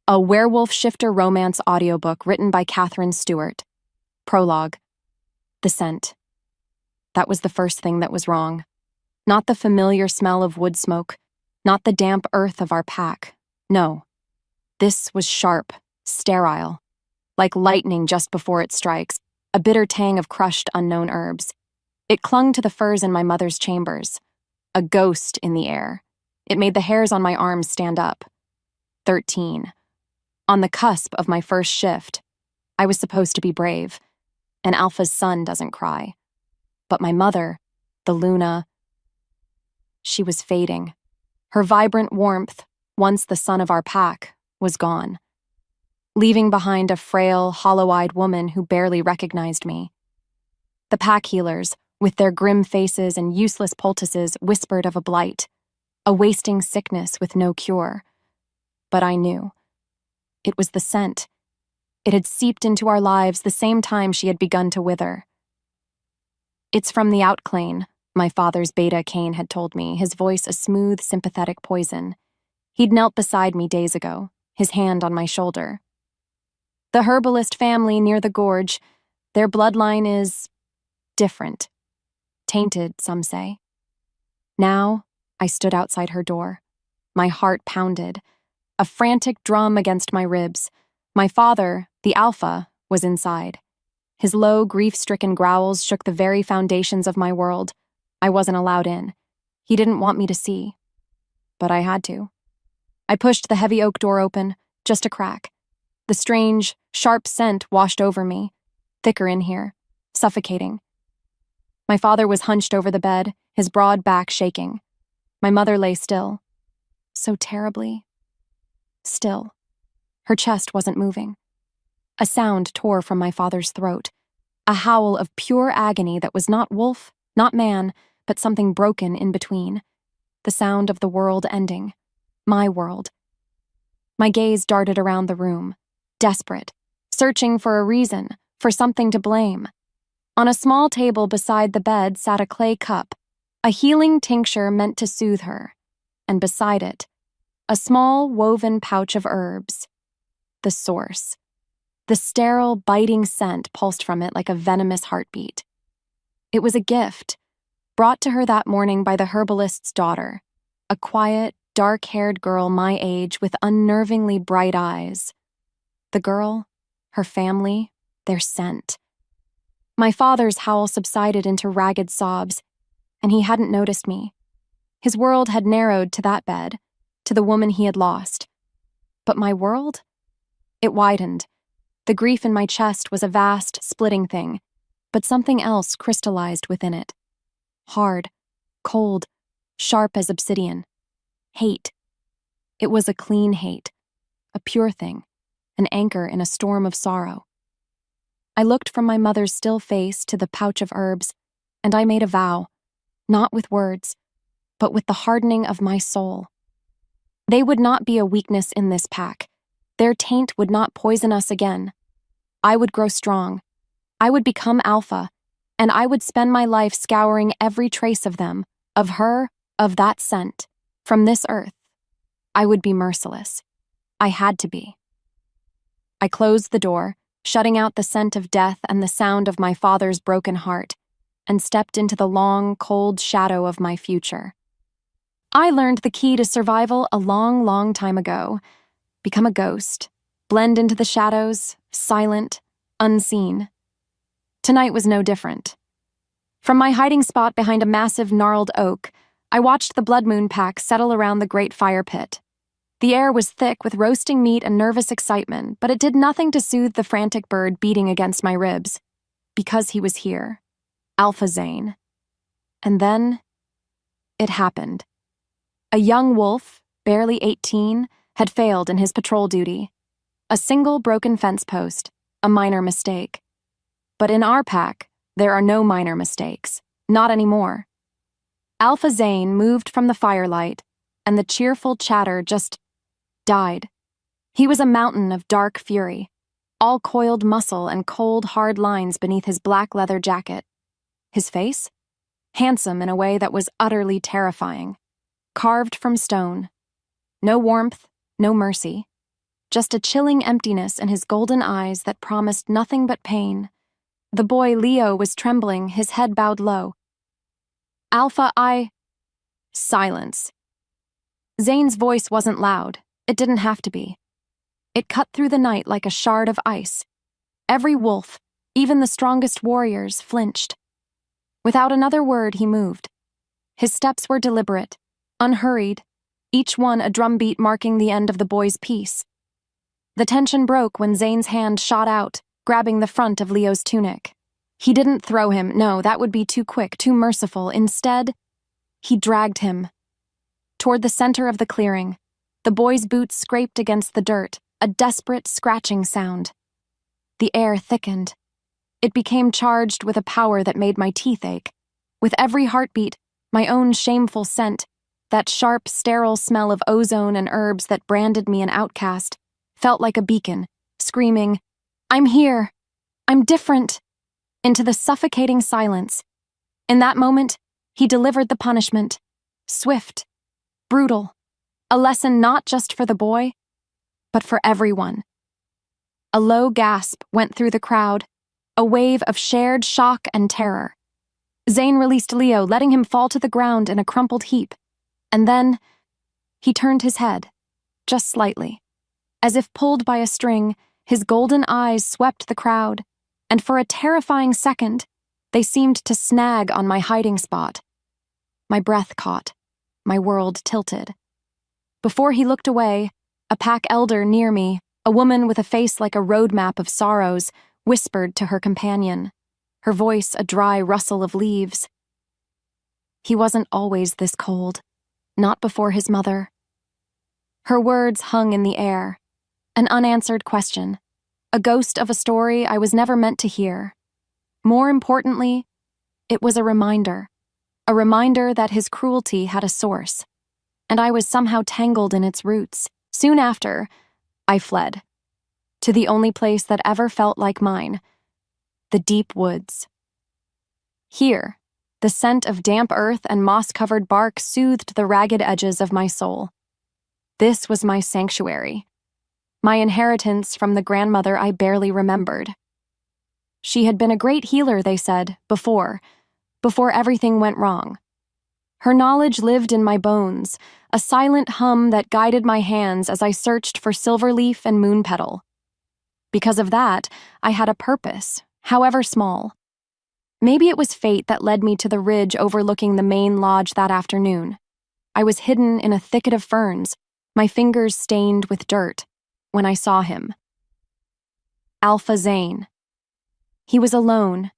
A Werewolf Shifter Romance audiobook written by Catherine Stewart. Prologue. The scent. That was the first thing that was wrong. Not the familiar smell of wood smoke, not the damp earth of our pack. No. This was sharp, sterile, like lightning just before it strikes, a bitter tang of crushed unknown herbs. It clung to the furs in my mother's chambers. A ghost in the air. It made the hairs on my arms stand up. 13. On the cusp of my first shift, I was supposed to be brave. An alpha's son doesn't cry. But my mother, the Lunar, she was fading. Her vibrant warmth, once the sun of our pack, was gone, leaving behind a frail, hollow-eyed woman who barely recognized me. The pack healers, with their grim faces and useless poultices, whispered of a blight, a wasting sickness with no cure. But I knew. It was the scent. It had seeped into our lives the same time she had begun to wither. It's from the outclane, my father's beta cane had told me, his voice a smooth, sympathetic poison. He'd knelt beside me days ago, his hand on my shoulder. The herbalist family near the gorge, their bloodline is different. Tainted, some say. Now, I stood outside her door. My heart pounded. A frantic drum against my ribs. My father, the alpha, was inside. His low, grief-stricken growls shook the very foundations of my world. I wasn't allowed in. He didn't want me to see. But I had to. I pushed the heavy oak door open, just a crack. The strange, sharp scent washed over me, thicker in here, suffocating. My father was hunched over the bed, his broad back shaking. My mother lay still. So terribly still. Her chest wasn't moving. A sound tore from my father's throat, a howl of pure agony that was not wolf, not man, but something broken in between. The sound of the world ending. My world. My gaze darted around the room, desperate, searching for a reason, for something to blame. On a small table beside the bed sat a clay cup, a healing tincture meant to soothe her, and beside it, a small woven pouch of herbs. The source. The sterile, biting scent pulsed from it like a venomous heartbeat. It was a gift, brought to her that morning by the herbalist's daughter, a quiet, dark-haired girl my age with unnervingly bright eyes. The girl, her family, their scent. My father's howl subsided into ragged sobs, and he hadn't noticed me. His world had narrowed to that bed, to the woman he had lost. But my world? It widened. The grief in my chest was a vast, splitting thing, but something else crystallized within it. Hard, cold, sharp as obsidian. Hate. It was a clean hate, a pure thing, an anchor in a storm of sorrow. I looked from my mother's still face to the pouch of herbs, and I made a vow, not with words, but with the hardening of my soul. They would not be a weakness in this pack. Their taint would not poison us again. I would grow strong. I would become alpha, and I would spend my life scouring every trace of them, of her, of that scent, from this earth. I would be merciless. I had to be. I closed the door, shutting out the scent of death and the sound of my father's broken heart, and stepped into the long, cold shadow of my future. I learned the key to survival a long, long time ago. Become a ghost, blend into the shadows, silent, unseen. Tonight was no different. From my hiding spot behind a massive gnarled oak, I watched the blood moon pack settle around the great fire pit. The air was thick with roasting meat and nervous excitement, but it did nothing to soothe the frantic bird beating against my ribs. Because he was here. Alpha Zane. And then, it happened. A young wolf, barely 18, had failed in his patrol duty. A single broken fence post, a minor mistake. But in our pack, there are no minor mistakes. Not anymore. Alpha Zane moved from the firelight, and the cheerful chatter just died. He was a mountain of dark fury, all coiled muscle and cold, hard lines beneath his black leather jacket. His face? Handsome in a way that was utterly terrifying. Carved from stone. No warmth, no mercy. just a chilling emptiness in his golden eyes that promised nothing but pain. The boy Leo was trembling, his head bowed low. "Alpha, Silence. Zane's voice wasn't loud. It didn't have to be. It cut through the night like a shard of ice. Every wolf, even the strongest warriors, flinched. Without another word, he moved. His steps were deliberate, unhurried, each one a drumbeat marking the end of the boy's piece. The tension broke when Zane's hand shot out, grabbing the front of Leo's tunic. He didn't throw him, no, that would be too quick, too merciful. Instead, he dragged him. Toward the center of the clearing, the boy's boots scraped against the dirt, a desperate scratching sound. The air thickened. It became charged with a power that made my teeth ache. With every heartbeat, my own shameful scent, that sharp, sterile smell of ozone and herbs that branded me an outcast, felt like a beacon, screaming, "I'm here! I'm different!" into the suffocating silence. In that moment, he delivered the punishment. Swift, brutal, a lesson not just for the boy, but for everyone. A low gasp went through the crowd, a wave of shared shock and terror. Zane released Leo, letting him fall to the ground in a crumpled heap, and then he turned his head, just slightly. As if pulled by a string, his golden eyes swept the crowd, and for a terrifying second, they seemed to snag on my hiding spot. My breath caught, my world tilted. Before he looked away, a pack elder near me, a woman with a face like a roadmap of sorrows, whispered to her companion, her voice a dry rustle of leaves. He wasn't always this cold, not before his mother. Her words hung in the air, an unanswered question, a ghost of a story I was never meant to hear. More importantly, it was a reminder that his cruelty had a source, and I was somehow tangled in its roots. Soon after, I fled, to the only place that ever felt like mine, the deep woods. Here, the scent of damp earth and moss-covered bark soothed the ragged edges of my soul. This was my sanctuary, my inheritance from the grandmother I barely remembered. She had been a great healer, they said, before everything went wrong. Her knowledge lived in my bones, a silent hum that guided my hands as I searched for silverleaf and moon petal. Because of that, I had a purpose, however small. Maybe it was fate that led me to the ridge overlooking the main lodge that afternoon. I was hidden in a thicket of ferns, my fingers stained with dirt, when I saw him. Alpha Zane. He was alone,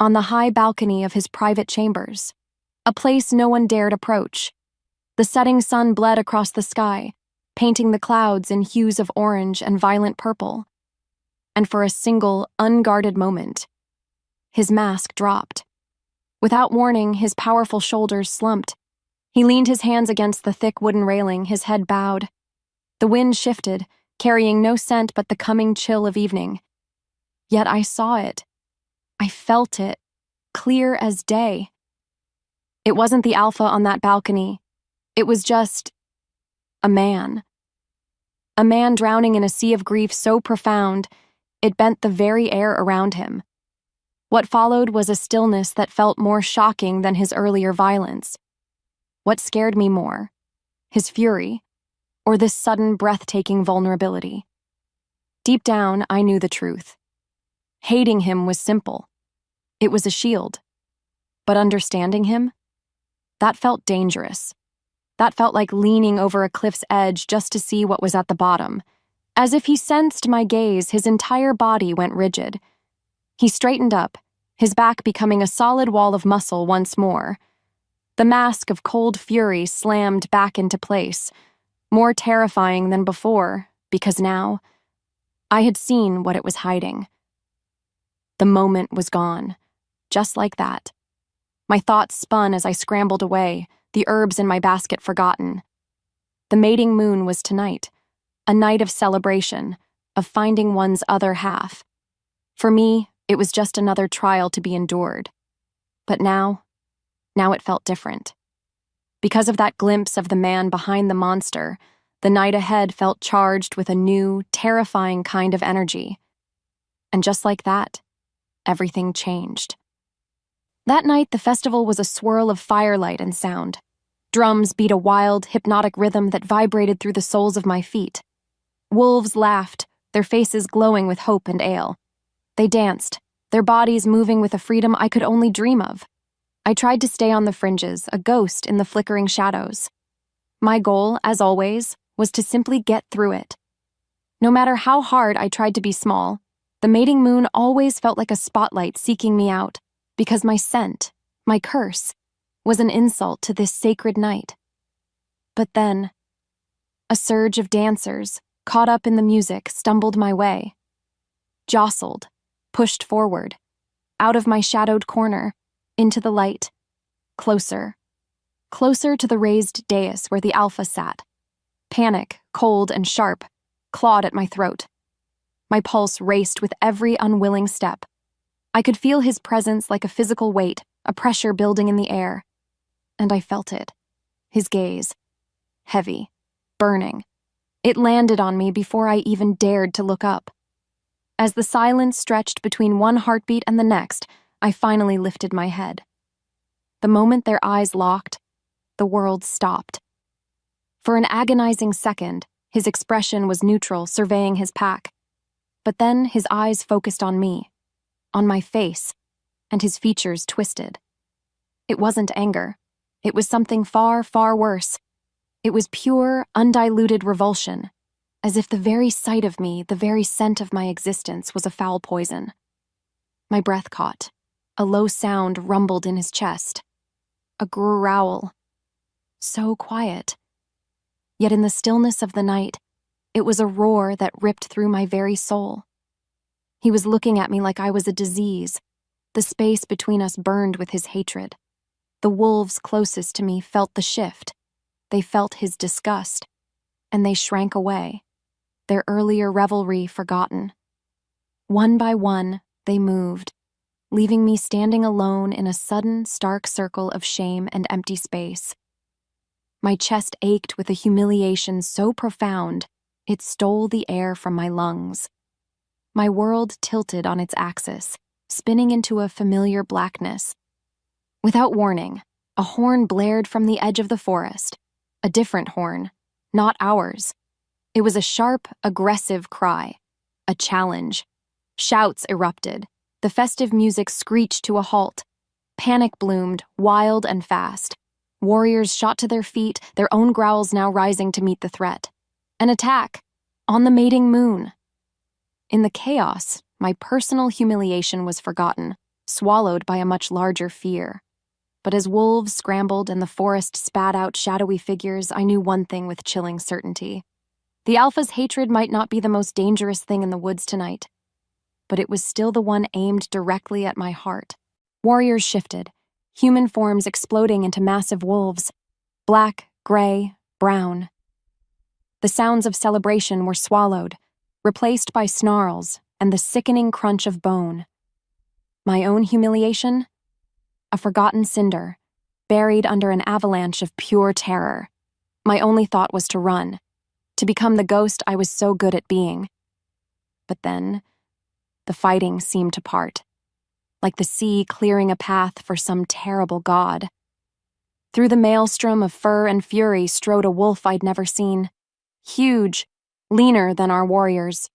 on the high balcony of his private chambers, a place no one dared approach. The setting sun bled across the sky, painting the clouds in hues of orange and violent purple. And for a single, unguarded moment, his mask dropped. Without warning, his powerful shoulders slumped. He leaned his hands against the thick wooden railing, his head bowed. The wind shifted, carrying no scent but the coming chill of evening. Yet I saw it. I felt it, clear as day. It wasn't the alpha on that balcony. It was just a man. A man drowning in a sea of grief so profound, it bent the very air around him. What followed was a stillness that felt more shocking than his earlier violence. What scared me more? His fury, or this sudden, breathtaking vulnerability? Deep down, I knew the truth. Hating him was simple. It was a shield. But understanding him? That felt dangerous. That felt like leaning over a cliff's edge just to see what was at the bottom. As if he sensed my gaze, his entire body went rigid. He straightened up, his back becoming a solid wall of muscle once more. The mask of cold fury slammed back into place, more terrifying than before, because now I had seen what it was hiding. The moment was gone, just like that. My thoughts spun as I scrambled away, the herbs in my basket forgotten. The mating moon was tonight, a night of celebration, of finding one's other half. For me, it was just another trial to be endured. But now it felt different. Because of that glimpse of the man behind the monster, The night ahead felt charged with a new, terrifying kind of energy. And just like that, everything changed. That night, the festival was a swirl of firelight and sound. Drums beat a wild, hypnotic rhythm that vibrated through the soles of my feet. Wolves laughed, their faces glowing with hope and ale. They danced, their bodies moving with a freedom I could only dream of. I tried to stay on the fringes, a ghost in the flickering shadows. My goal, as always, was to simply get through it. No matter how hard I tried to be small, the mating moon always felt like a spotlight seeking me out, because my scent, my curse, was an insult to this sacred night. But then, a surge of dancers, caught up in the music, stumbled my way. Jostled, pushed forward, out of my shadowed corner, into the light, closer to the raised dais where the alpha sat. Panic, cold and sharp, clawed at my throat. My pulse raced with every unwilling step. I could feel his presence like a physical weight, a pressure building in the air. And I felt it. His gaze. Heavy. Burning. It landed on me before I even dared to look up. As the silence stretched between one heartbeat and the next, I finally lifted my head. The moment their eyes locked, the world stopped. For an agonizing second, his expression was neutral, surveying his pack. But then his eyes focused on me, on my face, and his features twisted. It wasn't anger. It was something far, far worse. It was pure, undiluted revulsion, as if the very sight of me, the very scent of my existence, was a foul poison. My breath caught. A low sound rumbled in his chest. A growl. So quiet. Yet in the stillness of the night, it was a roar that ripped through my very soul. He was looking at me like I was a disease. The space between us burned with his hatred. The wolves closest to me felt the shift. They felt his disgust, and they shrank away, their earlier revelry forgotten. One by one, they moved, leaving me standing alone in a sudden, stark circle of shame and empty space. My chest ached with a humiliation so profound, it stole the air from my lungs. My world tilted on its axis, spinning into a familiar blackness. Without warning, a horn blared from the edge of the forest. A different horn, not ours. It was a sharp, aggressive cry, a challenge. Shouts erupted. The festive music screeched to a halt. Panic bloomed, wild and fast. Warriors shot to their feet, their own growls now rising to meet the threat. An attack, on the mating moon. In the chaos, my personal humiliation was forgotten, swallowed by a much larger fear. But as wolves scrambled and the forest spat out shadowy figures, I knew one thing with chilling certainty. The alpha's hatred might not be the most dangerous thing in the woods tonight, but it was still the one aimed directly at my heart. Warriors shifted, human forms exploding into massive wolves, black, gray, brown. The sounds of celebration were swallowed, replaced by snarls and the sickening crunch of bone. My own humiliation? A forgotten cinder, buried under an avalanche of pure terror. My only thought was to run, to become the ghost I was so good at being. But then, the fighting seemed to part, like the sea clearing a path for some terrible god. Through the maelstrom of fur and fury strode a wolf I'd never seen. Huge, leaner than our warriors.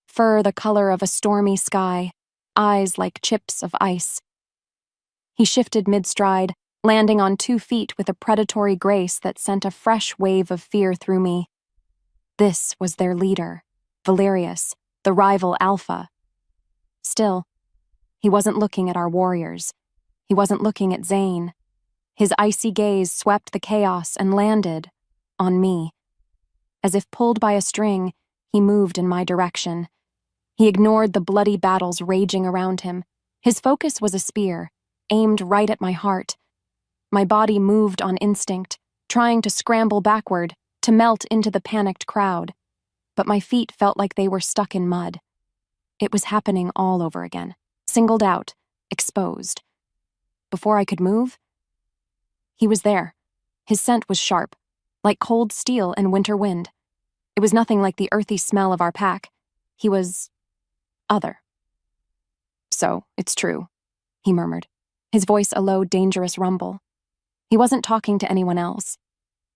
Fur the color of a stormy sky, eyes like chips of ice. He shifted mid-stride, landing on 2 feet with a predatory grace that sent a fresh wave of fear through me. This was their leader, Valerius, the rival Alpha. Still, he wasn't looking at our warriors. He wasn't looking at Zane. His icy gaze swept the chaos and landed on me. As if pulled by a string, he moved in my direction. He ignored the bloody battles raging around him. His focus was a spear, aimed right at my heart. My body moved on instinct, trying to scramble backward, to melt into the panicked crowd. But my feet felt like they were stuck in mud. It was happening all over again, singled out, exposed. Before I could move, he was there. His scent was sharp, like cold steel and winter wind. It was nothing like the earthy smell of our pack. He was other. "So, it's true," he murmured, his voice a low, dangerous rumble. He wasn't talking to anyone else,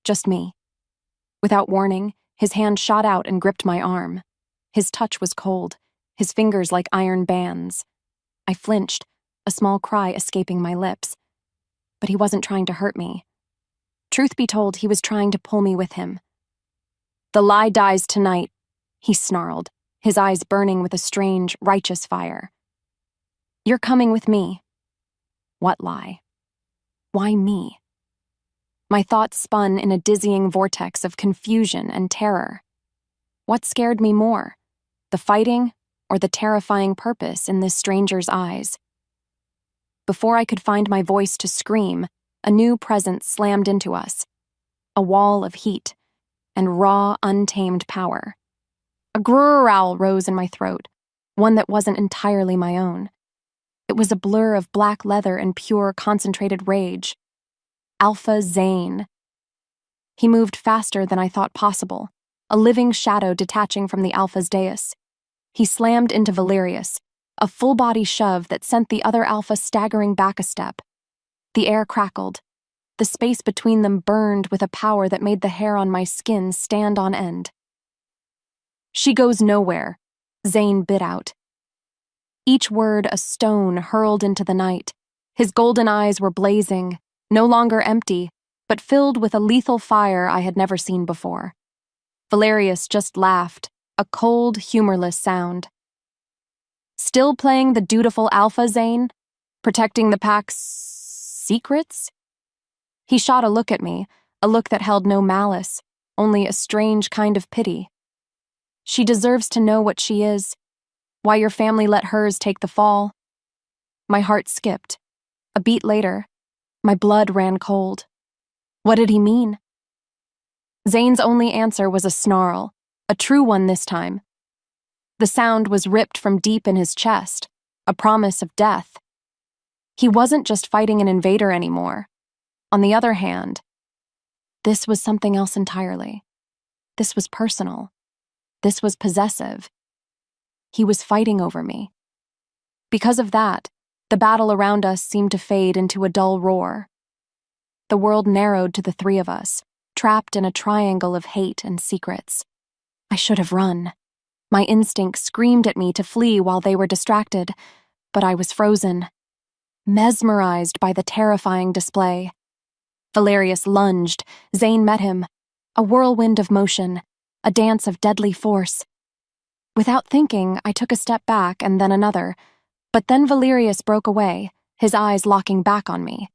just me. Without warning, his hand shot out and gripped my arm. His touch was cold, his fingers like iron bands. I flinched, a small cry escaping my lips. But he wasn't trying to hurt me. Truth be told, he was trying to pull me with him. "The lie dies tonight," he snarled, his eyes burning with a strange, righteous fire. "You're coming with me." What lie? Why me? My thoughts spun in a dizzying vortex of confusion and terror. What scared me more, the fighting or the terrifying purpose in this stranger's eyes? Before I could find my voice to scream, a new presence slammed into us. A wall of heat and raw, untamed power. A growl rose in my throat, one that wasn't entirely my own. It was a blur of black leather and pure, concentrated rage. Alpha Zane. He moved faster than I thought possible, a living shadow detaching from the Alpha's dais. He slammed into Valerius, a full-body shove that sent the other Alpha staggering back a step. The air crackled. The space between them burned with a power that made the hair on my skin stand on end. "She goes nowhere," Zane bit out. Each word a stone hurled into the night. His golden eyes were blazing, no longer empty, but filled with a lethal fire I had never seen before. Valerius just laughed, a cold, humorless sound. "Still playing the dutiful Alpha, Zane? Protecting the pack's secrets?" He shot a look at me, a look that held no malice, only a strange kind of pity. "She deserves to know what she is, why your family let hers take the fall." My heart skipped. A beat later, my blood ran cold. What did he mean? Zane's only answer was a snarl, a true one this time. The sound was ripped from deep in his chest, a promise of death. He wasn't just fighting an invader anymore. On the other hand, this was something else entirely. This was personal. This was possessive. He was fighting over me. Because of that, the battle around us seemed to fade into a dull roar. The world narrowed to the three of us, trapped in a triangle of hate and secrets. I should have run. My instinct screamed at me to flee while they were distracted, but I was frozen, mesmerized by the terrifying display. Valerius lunged. Zane met him. A whirlwind of motion, a dance of deadly force. Without thinking, I took a step back and then another, but then Valerius broke away, his eyes locking back on me.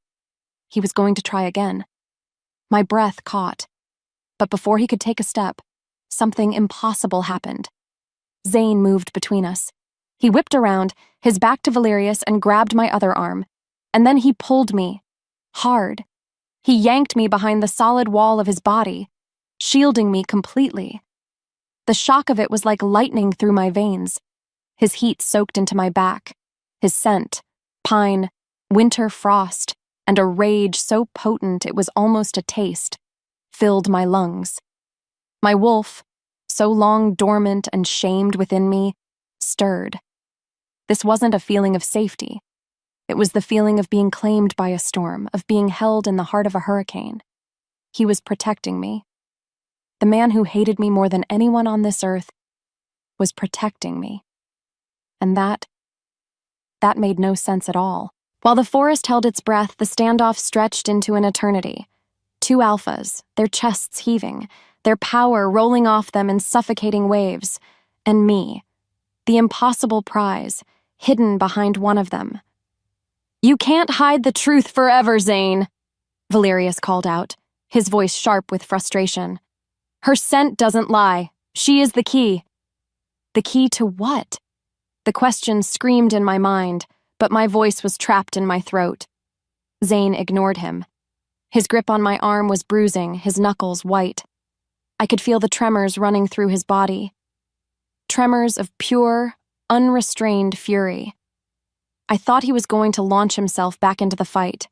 He was going to try again. My breath caught, but before he could take a step, something impossible happened. Zane moved between us. He whipped around, his back to Valerius, and grabbed my other arm, and then he pulled me, hard. He yanked me behind the solid wall of his body, shielding me completely. The shock of it was like lightning through my veins. His heat soaked into my back. His scent, pine, winter frost, and a rage so potent it was almost a taste, filled my lungs. My wolf, so long dormant and shamed within me, stirred. This wasn't a feeling of safety. It was the feeling of being claimed by a storm, of being held in the heart of a hurricane. He was protecting me. The man who hated me more than anyone on this earth was protecting me. And that made no sense at all. While the forest held its breath, the standoff stretched into an eternity. Two alphas, their chests heaving, their power rolling off them in suffocating waves, and me, the impossible prize, hidden behind one of them. "You can't hide the truth forever, Zane," Valerius called out, his voice sharp with frustration. "Her scent doesn't lie. She is the key." The key to what? The question screamed in my mind, but my voice was trapped in my throat. Zane ignored him. His grip on my arm was bruising, his knuckles white. I could feel the tremors running through his body. Tremors of pure, unrestrained fury. I thought he was going to launch himself back into the fight.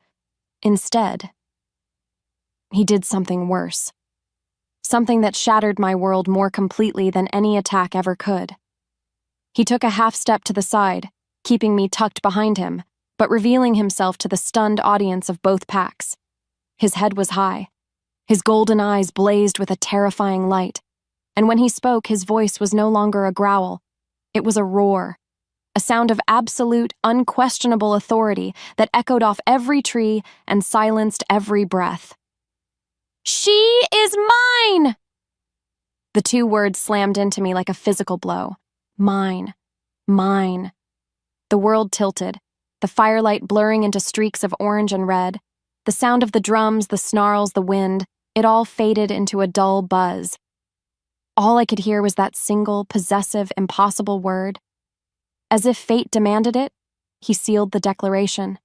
Instead, he did something worse. something that shattered my world more completely than any attack ever could. He took a half step to the side, keeping me tucked behind him, but revealing himself to the stunned audience of both packs. His head was high. His golden eyes blazed with a terrifying light, and when he spoke, his voice was no longer a growl. It was a roar, a sound of absolute, unquestionable authority that echoed off every tree and silenced every breath. "She is mine!" The two words slammed into me like a physical blow. Mine. Mine. The world tilted, the firelight blurring into streaks of orange and red. The sound of the drums, the snarls, the wind, it all faded into a dull buzz. All I could hear was that single, possessive, impossible word. As if fate demanded it, he sealed the declaration.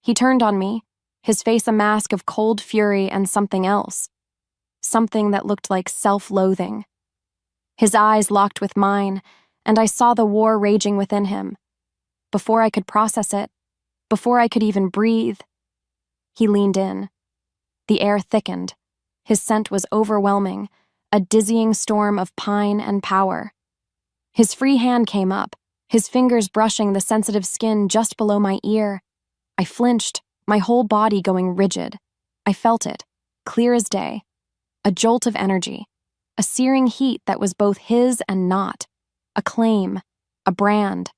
He turned on me, his face a mask of cold fury and something else. Something that looked like self-loathing. His eyes locked with mine, and I saw the war raging within him. Before I could process it, before I could even breathe, he leaned in. The air thickened. His scent was overwhelming, a dizzying storm of pine and power. His free hand came up, his fingers brushing the sensitive skin just below my ear. I flinched, my whole body going rigid. I felt it, clear as day. A jolt of energy, a searing heat that was both his and not, a claim, a brand,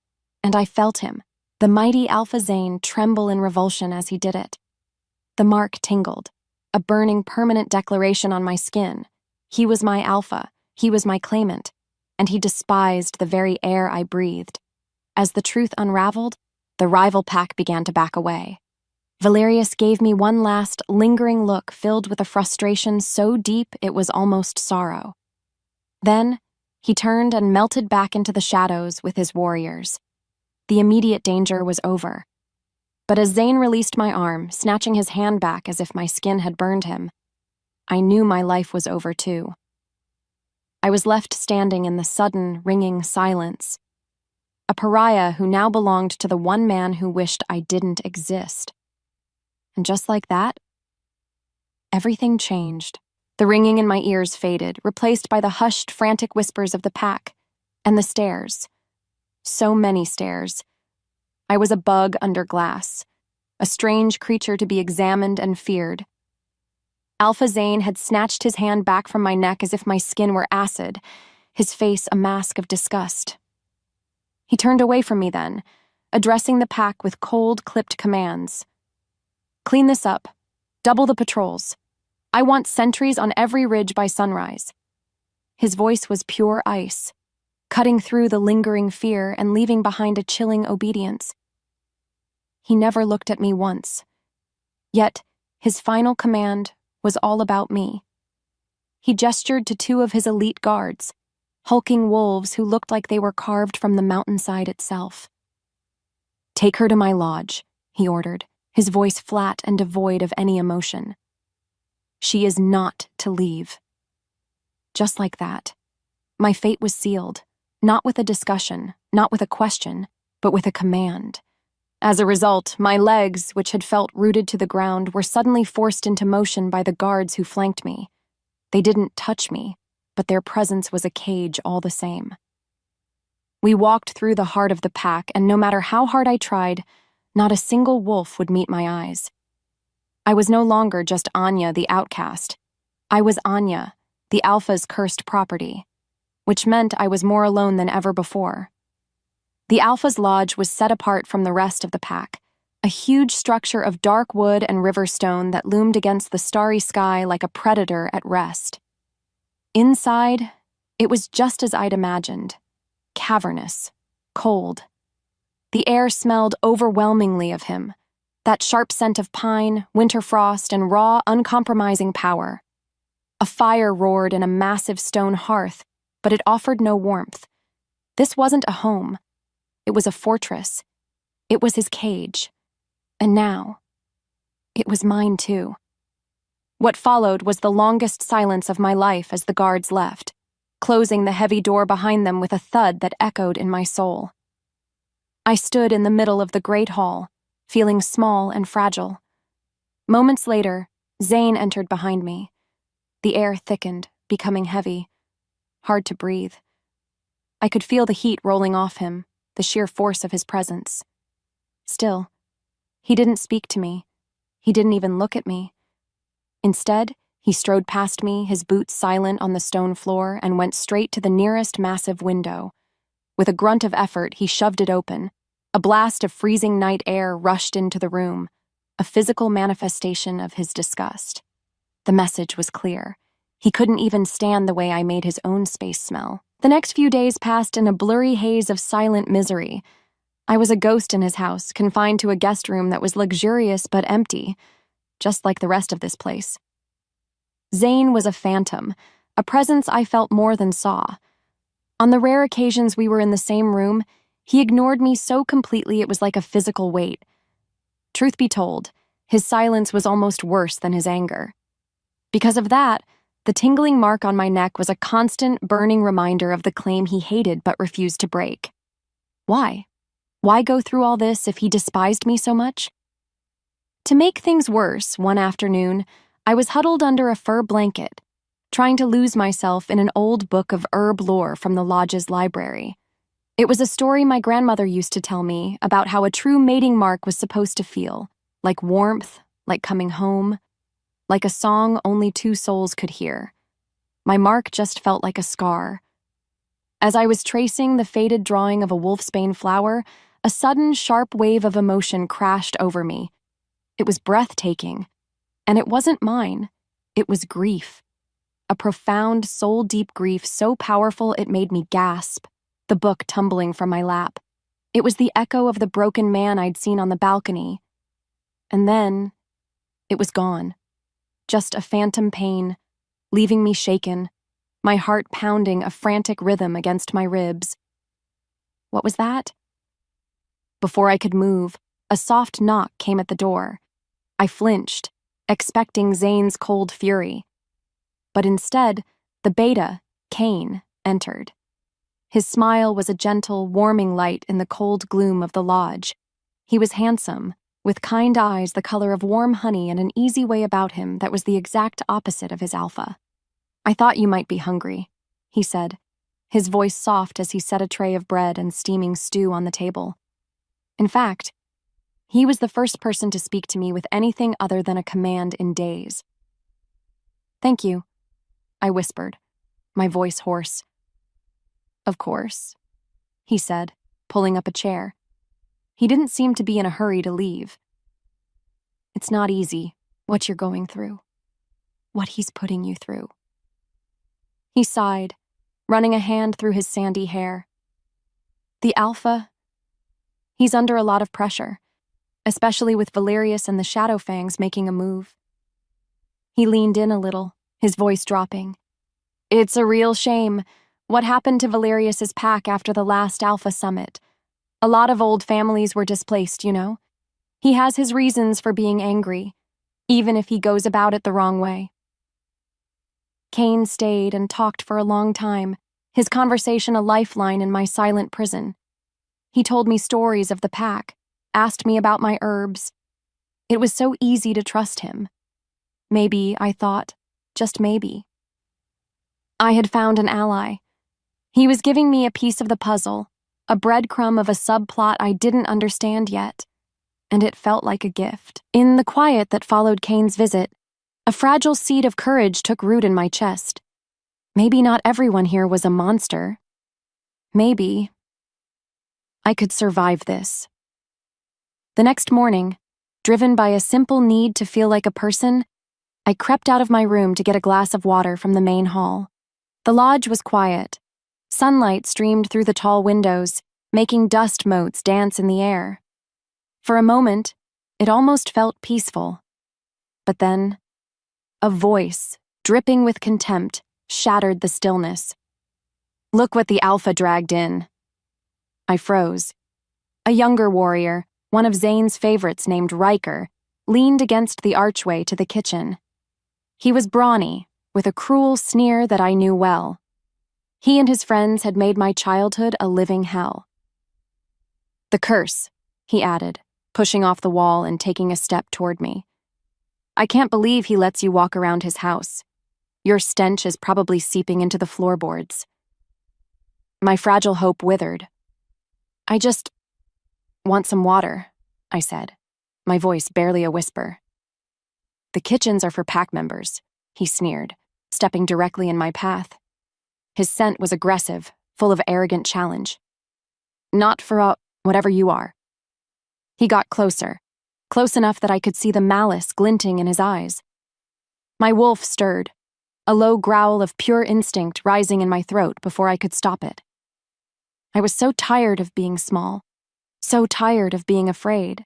and I felt him, the mighty Alpha Zane, tremble in revulsion as he did it. The mark tingled, a burning permanent declaration on my skin. He was my alpha, he was my claimant, and he despised the very air I breathed. As the truth unraveled, the rival pack began to back away. Valerius gave me one last, lingering look filled with a frustration so deep it was almost sorrow. Then, he turned and melted back into the shadows with his warriors. The immediate danger was over. But as Zane released my arm, snatching his hand back as if my skin had burned him, I knew my life was over too. I was left standing in the sudden, ringing silence, a pariah who now belonged to the one man who wished I didn't exist. And just like that, everything changed. The ringing in my ears faded, replaced by the hushed, frantic whispers of the pack, and the stares. So many stares. I was a bug under glass, a strange creature to be examined and feared. Alpha Zane had snatched his hand back from my neck as if my skin were acid, his face a mask of disgust. He turned away from me then, addressing the pack with cold, clipped commands. "Clean this up. Double the patrols. I want sentries on every ridge by sunrise." His voice was pure ice, cutting through the lingering fear and leaving behind a chilling obedience. He never looked at me once. Yet, his final command was all about me. He gestured to two of his elite guards, hulking wolves who looked like they were carved from the mountainside itself. "Take her to my lodge," he ordered, his voice flat and devoid of any emotion. "She is not to leave." Just like that, my fate was sealed, not with a discussion, not with a question, but with a command. As a result, my legs, which had felt rooted to the ground, were suddenly forced into motion by the guards who flanked me. They didn't touch me, but their presence was a cage all the same. We walked through the heart of the pack, and no matter how hard I tried, not a single wolf would meet my eyes. I was no longer just Anya, the outcast. I was Anya, the Alpha's cursed property, which meant I was more alone than ever before. The Alpha's lodge was set apart from the rest of the pack, a huge structure of dark wood and river stone that loomed against the starry sky like a predator at rest. Inside, it was just as I'd imagined, cavernous, cold. The air smelled overwhelmingly of him, that sharp scent of pine, winter frost, and raw, uncompromising power. A fire roared in a massive stone hearth, but it offered no warmth. This wasn't a home. It was a fortress. It was his cage. And now, it was mine too. What followed was the longest silence of my life as the guards left, closing the heavy door behind them with a thud that echoed in my soul. I stood in the middle of the great hall, feeling small and fragile. Moments later, Zane entered behind me. The air thickened, becoming heavy. Hard to breathe. I could feel the heat rolling off him, the sheer force of his presence. Still, he didn't speak to me. He didn't even look at me. Instead, he strode past me, his boots silent on the stone floor, and went straight to the nearest massive window. With a grunt of effort, he shoved it open. A blast of freezing night air rushed into the room, a physical manifestation of his disgust. The message was clear. He couldn't even stand the way I made his own space smell. The next few days passed in a blurry haze of silent misery. I was a ghost in his house, confined to a guest room that was luxurious but empty, just like the rest of this place. Zane was a phantom, a presence I felt more than saw. On the rare occasions we were in the same room, he ignored me so completely it was like a physical weight. Truth be told, his silence was almost worse than his anger. Because of that, the tingling mark on my neck was a constant, burning reminder of the claim he hated but refused to break. Why? Why go through all this if he despised me so much? To make things worse, one afternoon, I was huddled under a fur blanket, trying to lose myself in an old book of herb lore from the lodge's library. It was a story my grandmother used to tell me about how a true mating mark was supposed to feel, like warmth, like coming home, like a song only two souls could hear. My mark just felt like a scar. As I was tracing the faded drawing of a wolfsbane flower, a sudden, sharp wave of emotion crashed over me. It was breathtaking, and it wasn't mine. It was grief. A profound, soul-deep grief so powerful it made me gasp, the book tumbling from my lap. It was the echo of the broken man I'd seen on the balcony. And then, it was gone. Just a phantom pain, leaving me shaken, my heart pounding a frantic rhythm against my ribs. What was that? Before I could move, a soft knock came at the door. I flinched, expecting Zane's cold fury. But instead, the beta, Kane, entered. His smile was a gentle, warming light in the cold gloom of the lodge. He was handsome, with kind eyes the color of warm honey and an easy way about him that was the exact opposite of his alpha. "I thought you might be hungry," he said, his voice soft as he set a tray of bread and steaming stew on the table. In fact, he was the first person to speak to me with anything other than a command in days. "Thank you," I whispered, my voice hoarse. "Of course," he said, pulling up a chair. He didn't seem to be in a hurry to leave. "It's not easy, what you're going through. What he's putting you through." He sighed, running a hand through his sandy hair. "The alpha, he's under a lot of pressure, especially with Valerius and the Shadowfangs making a move." He leaned in a little, his voice dropping. "It's a real shame. What happened to Valerius's pack after the last Alpha Summit? A lot of old families were displaced, you know. He has his reasons for being angry, even if he goes about it the wrong way." Kane stayed and talked for a long time, his conversation a lifeline in my silent prison. He told me stories of the pack, asked me about my herbs. It was so easy to trust him. Maybe, I thought, just maybe, I had found an ally. He was giving me a piece of the puzzle, a breadcrumb of a subplot I didn't understand yet, and it felt like a gift. In the quiet that followed Kane's visit, a fragile seed of courage took root in my chest. Maybe not everyone here was a monster. Maybe I could survive this. The next morning, driven by a simple need to feel like a person, I crept out of my room to get a glass of water from the main hall. The lodge was quiet. Sunlight streamed through the tall windows, making dust motes dance in the air. For a moment, it almost felt peaceful. But then, a voice, dripping with contempt, shattered the stillness. "Look what the Alpha dragged in." I froze. A younger warrior, one of Zane's favorites named Riker, leaned against the archway to the kitchen. He was brawny, with a cruel sneer that I knew well. He and his friends had made my childhood a living hell. "The curse," he added, pushing off the wall and taking a step toward me. "I can't believe he lets you walk around his house. Your stench is probably seeping into the floorboards. My fragile hope withered. I just want some water, I said, my voice barely a whisper. The kitchens are for pack members, he sneered, stepping directly in my path. His scent was aggressive, full of arrogant challenge. Not for whatever you are. He got closer, close enough that I could see the malice glinting in his eyes. My wolf stirred, a low growl of pure instinct rising in my throat before I could stop it. I was so tired of being small, so tired of being afraid.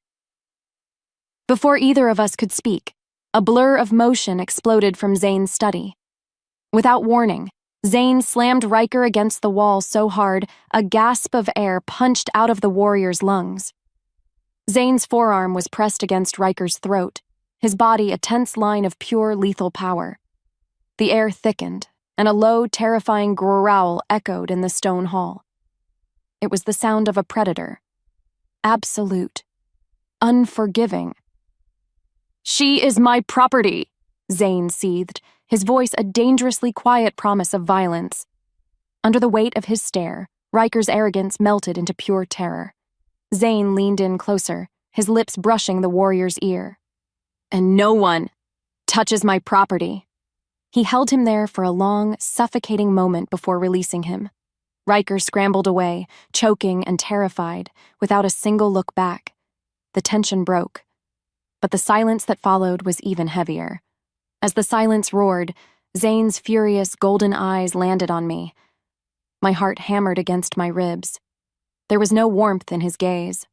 Before either of us could speak, a blur of motion exploded from Zane's study. Without warning, Zane slammed Riker against the wall so hard, a gasp of air punched out of the warrior's lungs. Zane's forearm was pressed against Riker's throat, his body a tense line of pure lethal power. The air thickened, and a low, terrifying growl echoed in the stone hall. It was the sound of a predator. Absolute. Unforgiving. "She is my property," Zane seethed, his voice a dangerously quiet promise of violence. Under the weight of his stare, Riker's arrogance melted into pure terror. Zane leaned in closer, his lips brushing the warrior's ear. "And no one touches my property." He held him there for a long, suffocating moment before releasing him. Riker scrambled away, choking and terrified, without a single look back. The tension broke. But the silence that followed was even heavier. As the silence roared, Zane's furious golden eyes landed on me. My heart hammered against my ribs. There was no warmth in his gaze,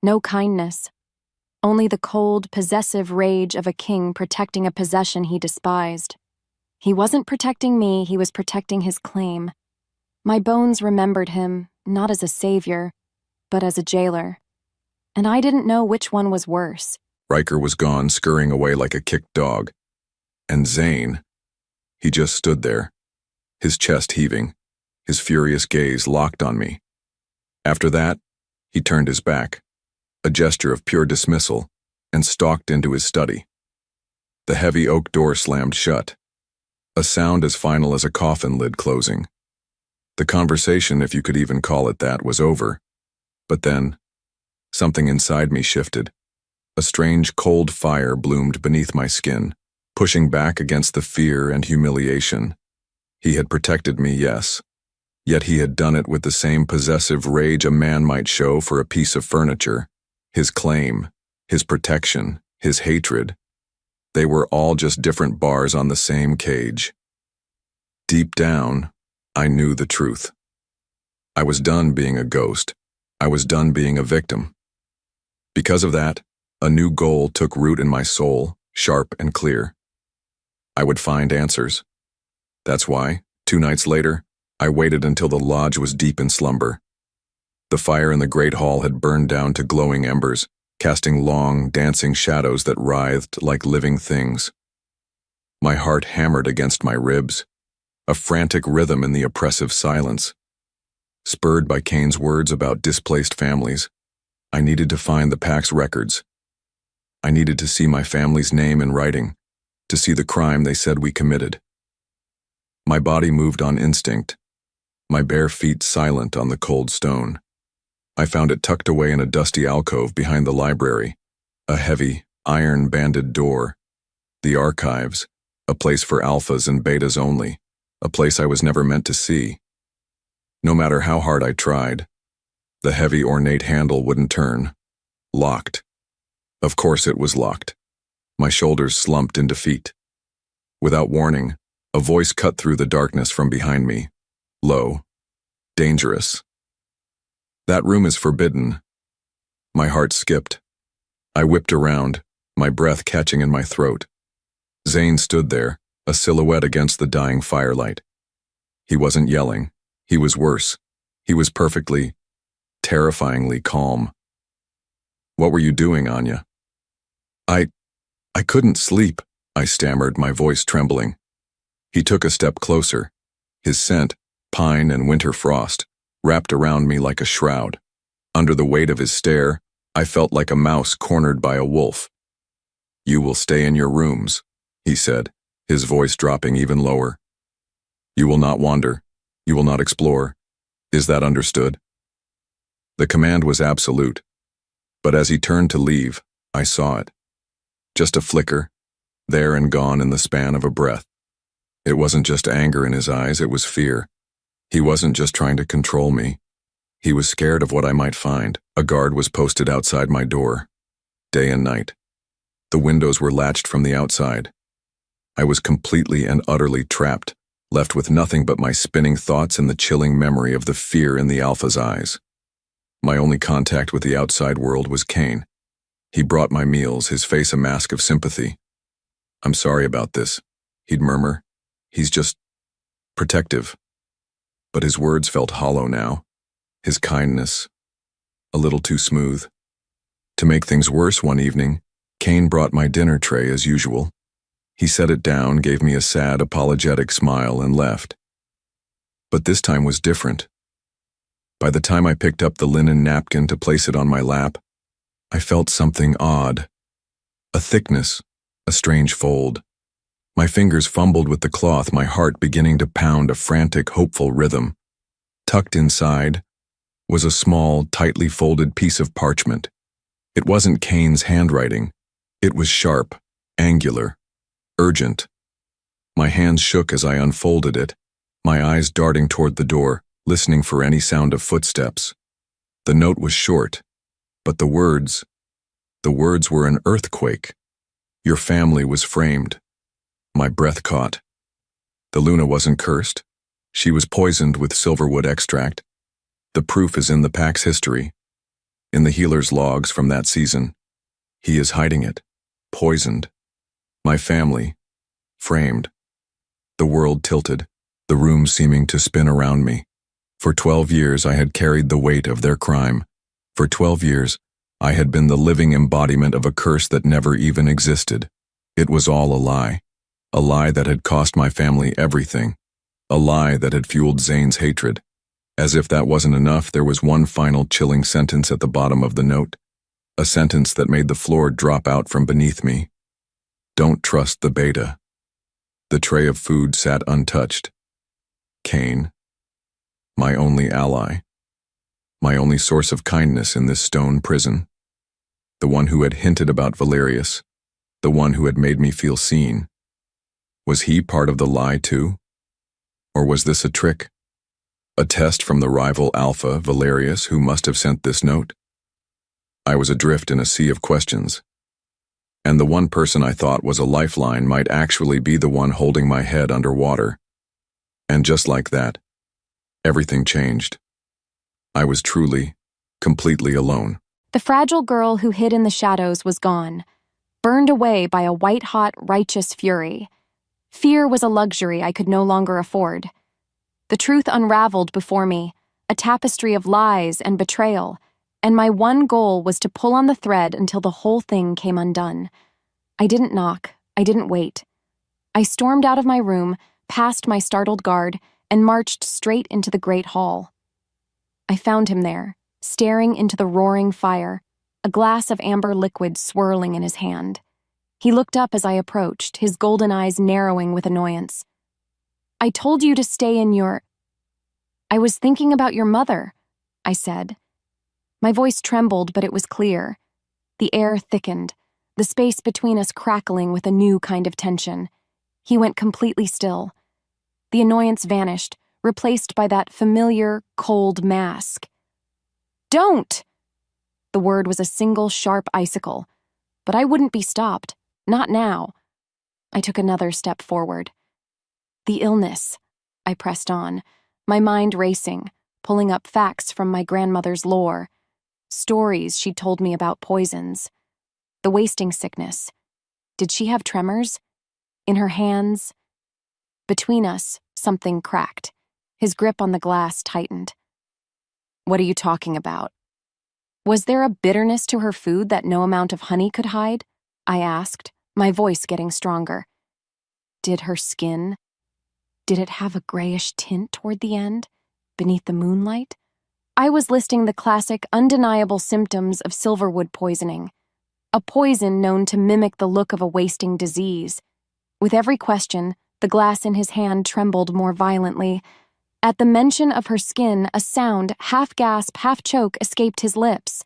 no kindness, only the cold, possessive rage of a king protecting a possession he despised. He wasn't protecting me, he was protecting his claim. My bones remembered him, not as a savior, but as a jailer. And I didn't know which one was worse. Riker was gone, scurrying away like a kicked dog. And Zane, he just stood there, his chest heaving, his furious gaze locked on me. After that, he turned his back, a gesture of pure dismissal, and stalked into his study. The heavy oak door slammed shut, a sound as final as a coffin lid closing. The conversation, if you could even call it that, was over. But then, something inside me shifted. A strange cold fire bloomed beneath my skin, pushing back against the fear and humiliation. He had protected me, yes, yet he had done it with the same possessive rage a man might show for a piece of furniture. His claim, his protection, his hatred, they were all just different bars on the same cage. Deep down, I knew the truth. I was done being a ghost. I was done being a victim. Because of that, a new goal took root in my soul, sharp and clear. I would find answers. That's why, 2 nights later, I waited until the lodge was deep in slumber. The fire in the great hall had burned down to glowing embers, casting long, dancing shadows that writhed like living things. My heart hammered against my ribs, a frantic rhythm in the oppressive silence. Spurred by Kane's words about displaced families, I needed to find the pack's records. I needed to see my family's name in writing, to see the crime they said we committed. My body moved on instinct, my bare feet silent on the cold stone. I found it tucked away in a dusty alcove behind the library, a heavy, iron-banded door. The archives, a place for alphas and betas only, a place I was never meant to see. No matter how hard I tried, the heavy, ornate handle wouldn't turn. Locked. Of course it was locked. My shoulders slumped in defeat. Without warning, a voice cut through the darkness from behind me. Low. Dangerous. "That room is forbidden." My heart skipped. I whipped around, my breath catching in my throat. Zane stood there, a silhouette against the dying firelight. He wasn't yelling. He was worse. He was perfectly, terrifyingly calm. "What were you doing, Anya?" I couldn't sleep," I stammered, my voice trembling. He took a step closer. His scent, pine and winter frost, wrapped around me like a shroud. Under the weight of his stare, I felt like a mouse cornered by a wolf. "You will stay in your rooms," he said, his voice dropping even lower. You will not wander. You will not explore. Is that understood? The command was absolute, but as he turned to leave, I saw it. Just a flicker, there and gone in the span of a breath. It wasn't just anger in his eyes, it was fear. He wasn't just trying to control me. He was scared of what I might find. A guard was posted outside my door, day and night. The windows were latched from the outside. I was completely and utterly trapped, left with nothing but my spinning thoughts and the chilling memory of the fear in the alpha's eyes. My only contact with the outside world was Kane. He brought my meals, his face a mask of sympathy. I'm sorry about this, he'd murmur. He's just protective. But his words felt hollow now. His kindness, a little too smooth. To make things worse one evening, Kane brought my dinner tray as usual. He set it down, gave me a sad, apologetic smile, and left. But this time was different. By the time I picked up the linen napkin to place it on my lap, I felt something odd. A thickness, a strange fold. My fingers fumbled with the cloth, my heart beginning to pound a frantic, hopeful rhythm. Tucked inside was a small, tightly folded piece of parchment. It wasn't Kane's handwriting. It was sharp, angular, urgent. My hands shook as I unfolded it, my eyes darting toward the door, listening for any sound of footsteps. The note was short, but the words were an earthquake. Your family was framed. My breath caught. The Luna wasn't cursed. She was poisoned with silverwood extract. The proof is in the pack's history, in the healer's logs from that season. He is hiding it, poisoned. My family, framed. The world tilted, the room seeming to spin around me. For 12 years I had carried the weight of their crime. For 12 years I had been the living embodiment of a curse that never even existed. It was all a lie that had cost my family everything, a lie that had fueled Zane's hatred. As if that wasn't enough, there was one final chilling sentence at the bottom of the note, a sentence that made the floor drop out from beneath me. Don't trust the beta. The tray of food sat untouched. Kane, my only ally, my only source of kindness in this stone prison, the one who had hinted about Valerius, the one who had made me feel seen. Was he part of the lie too? Or was this a trick? A test from the rival alpha, Valerius, who must have sent this note? I was adrift in a sea of questions. And the one person I thought was a lifeline might actually be the one holding my head underwater. And just like that, everything changed. I was truly, completely alone. The fragile girl who hid in the shadows was gone, burned away by a white-hot, righteous fury. Fear was a luxury I could no longer afford. The truth unraveled before me, a tapestry of lies and betrayal, and my one goal was to pull on the thread until the whole thing came undone. I didn't knock. I didn't wait. I stormed out of my room, past my startled guard, and marched straight into the great hall. I found him there, staring into the roaring fire, a glass of amber liquid swirling in his hand. He looked up as I approached, his golden eyes narrowing with annoyance. I told you to stay in your... I was thinking about your mother, I said. My voice trembled, but it was clear. The air thickened, the space between us crackling with a new kind of tension. He went completely still. The annoyance vanished, replaced by that familiar, cold mask. Don't! The word was a single sharp icicle, but I wouldn't be stopped. Not now. I took another step forward. The illness, I pressed on, my mind racing, pulling up facts from my grandmother's lore, stories she'd told me about poisons. The wasting sickness. Did she have tremors? In her hands? Between us, something cracked. His grip on the glass tightened. What are you talking about? Was there a bitterness to her food that no amount of honey could hide? I asked, my voice getting stronger. Did her skin? Did it have a grayish tint toward the end, beneath the moonlight? I was listing the classic, undeniable symptoms of silverwood poisoning, a poison known to mimic the look of a wasting disease. With every question, the glass in his hand trembled more violently. At the mention of her skin, a sound, half gasp, half choke, escaped his lips.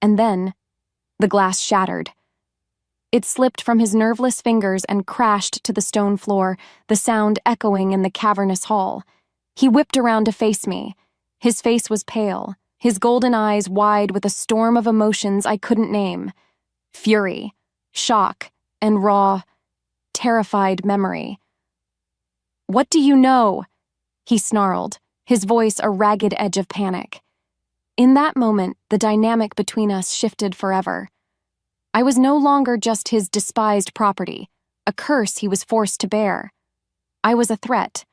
And then, the glass shattered. It slipped from his nerveless fingers and crashed to the stone floor, the sound echoing in the cavernous hall. He whipped around to face me. His face was pale, his golden eyes wide with a storm of emotions I couldn't name. Fury, shock, and raw, terrified memory. "What do you know?" he snarled, his voice a ragged edge of panic. In that moment, the dynamic between us shifted forever. I was no longer just his despised property, a curse he was forced to bear. I was a threat.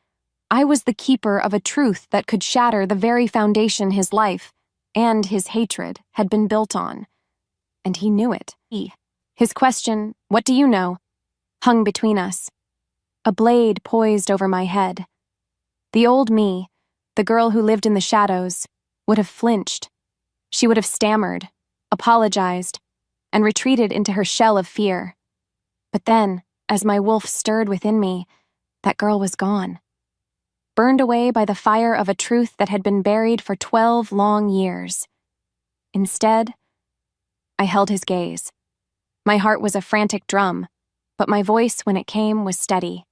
I was the keeper of a truth that could shatter the very foundation his life, and his hatred, had been built on. And he knew it. His question, "What do you know?" hung between us. A blade poised over my head. The old me, the girl who lived in the shadows, would have flinched. She would have stammered, apologized, and retreated into her shell of fear. But then, as my wolf stirred within me, that girl was gone. Burned away by the fire of a truth that had been buried for 12 long years. Instead, I held his gaze. My heart was a frantic drum, but my voice, when it came, was steady.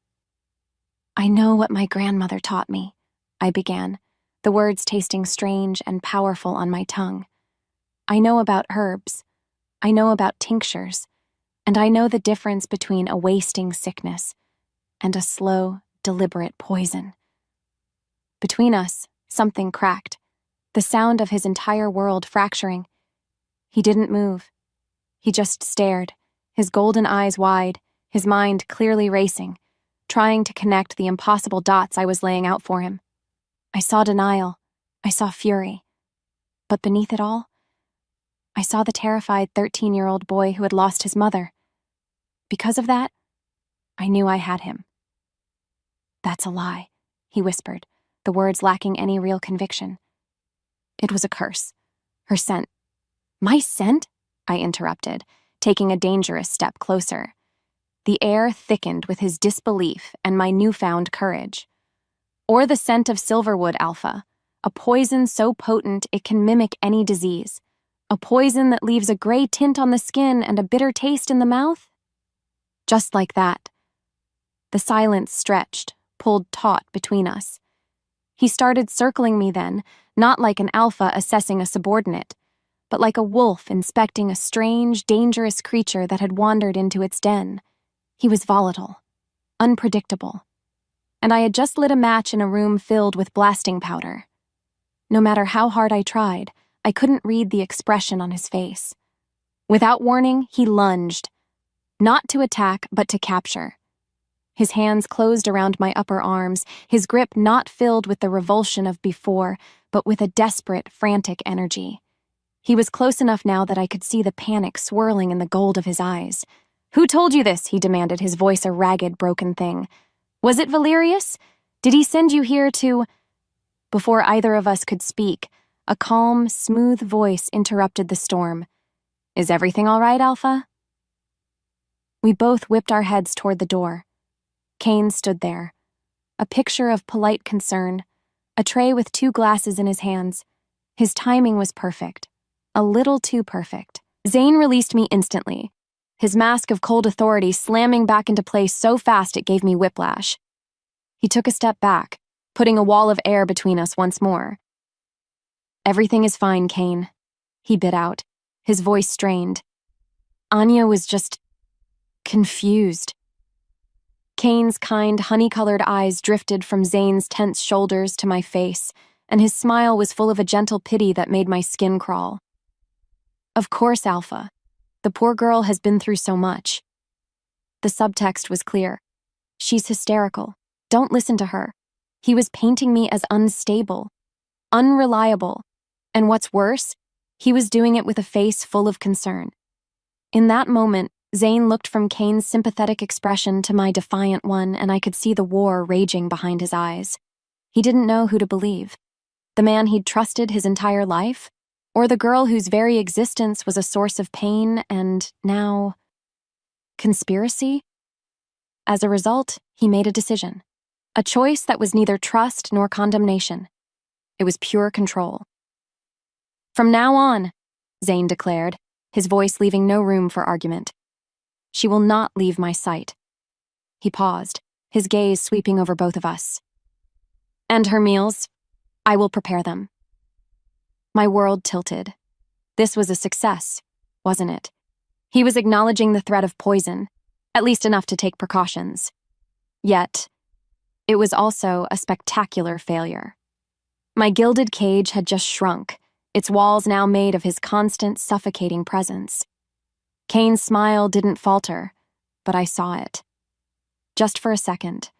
"I know what my grandmother taught me," I began, the words tasting strange and powerful on my tongue. "I know about herbs. I know about tinctures. And I know the difference between a wasting sickness and a slow, deliberate poison." Between us, something cracked, the sound of his entire world fracturing. He didn't move. He just stared, his golden eyes wide, his mind clearly racing, trying to connect the impossible dots I was laying out for him. I saw denial. I saw fury. But beneath it all, I saw the terrified 13-year-old boy who had lost his mother. Because of that, I knew I had him. "That's a lie," he whispered, the words lacking any real conviction. "It was a curse. Her scent." "My scent?" I interrupted, taking a dangerous step closer. The air thickened with his disbelief and my newfound courage. "Or the scent of silverwood, Alpha, a poison so potent it can mimic any disease. A poison that leaves a gray tint on the skin and a bitter taste in the mouth?" Just like that. The silence stretched, pulled taut between us. He started circling me then, not like an alpha assessing a subordinate, but like a wolf inspecting a strange, dangerous creature that had wandered into its den. He was volatile, unpredictable, and I had just lit a match in a room filled with blasting powder. No matter how hard I tried, I couldn't read the expression on his face. Without warning, he lunged, not to attack, but to capture. His hands closed around my upper arms, his grip not filled with the revulsion of before, but with a desperate, frantic energy. He was close enough now that I could see the panic swirling in the gold of his eyes. "Who told you this?" he demanded, his voice a ragged, broken thing. "Was it Valerius? Did he send you here to—" Before either of us could speak, a calm, smooth voice interrupted the storm. "Is everything all right, Alpha?" We both whipped our heads toward the door. Kane stood there, a picture of polite concern, a tray with 2 glasses in his hands. His timing was perfect, a little too perfect. Zane released me instantly, his mask of cold authority slamming back into place so fast it gave me whiplash. He took a step back, putting a wall of air between us once more. "Everything is fine, Kane," he bit out, his voice strained. "Anya was just confused." Kane's kind, honey-colored eyes drifted from Zane's tense shoulders to my face, and his smile was full of a gentle pity that made my skin crawl. "Of course, Alpha. The poor girl has been through so much." The subtext was clear. "She's hysterical. Don't listen to her." He was painting me as unstable, unreliable, and what's worse, he was doing it with a face full of concern. In that moment, Zane looked from Kane's sympathetic expression to my defiant one, and I could see the war raging behind his eyes. He didn't know who to believe. The man he'd trusted his entire life? Or the girl whose very existence was a source of pain and, now, conspiracy? As a result, he made a decision. A choice that was neither trust nor condemnation. It was pure control. "From now on," Zane declared, his voice leaving no room for argument, "she will not leave my sight." He paused, his gaze sweeping over both of us. "And her meals? I will prepare them." My world tilted. This was a success, wasn't it? He was acknowledging the threat of poison, at least enough to take precautions. Yet, it was also a spectacular failure. My gilded cage had just shrunk, its walls now made of his constant, suffocating presence. Kane's smile didn't falter, but I saw it. Just for a second.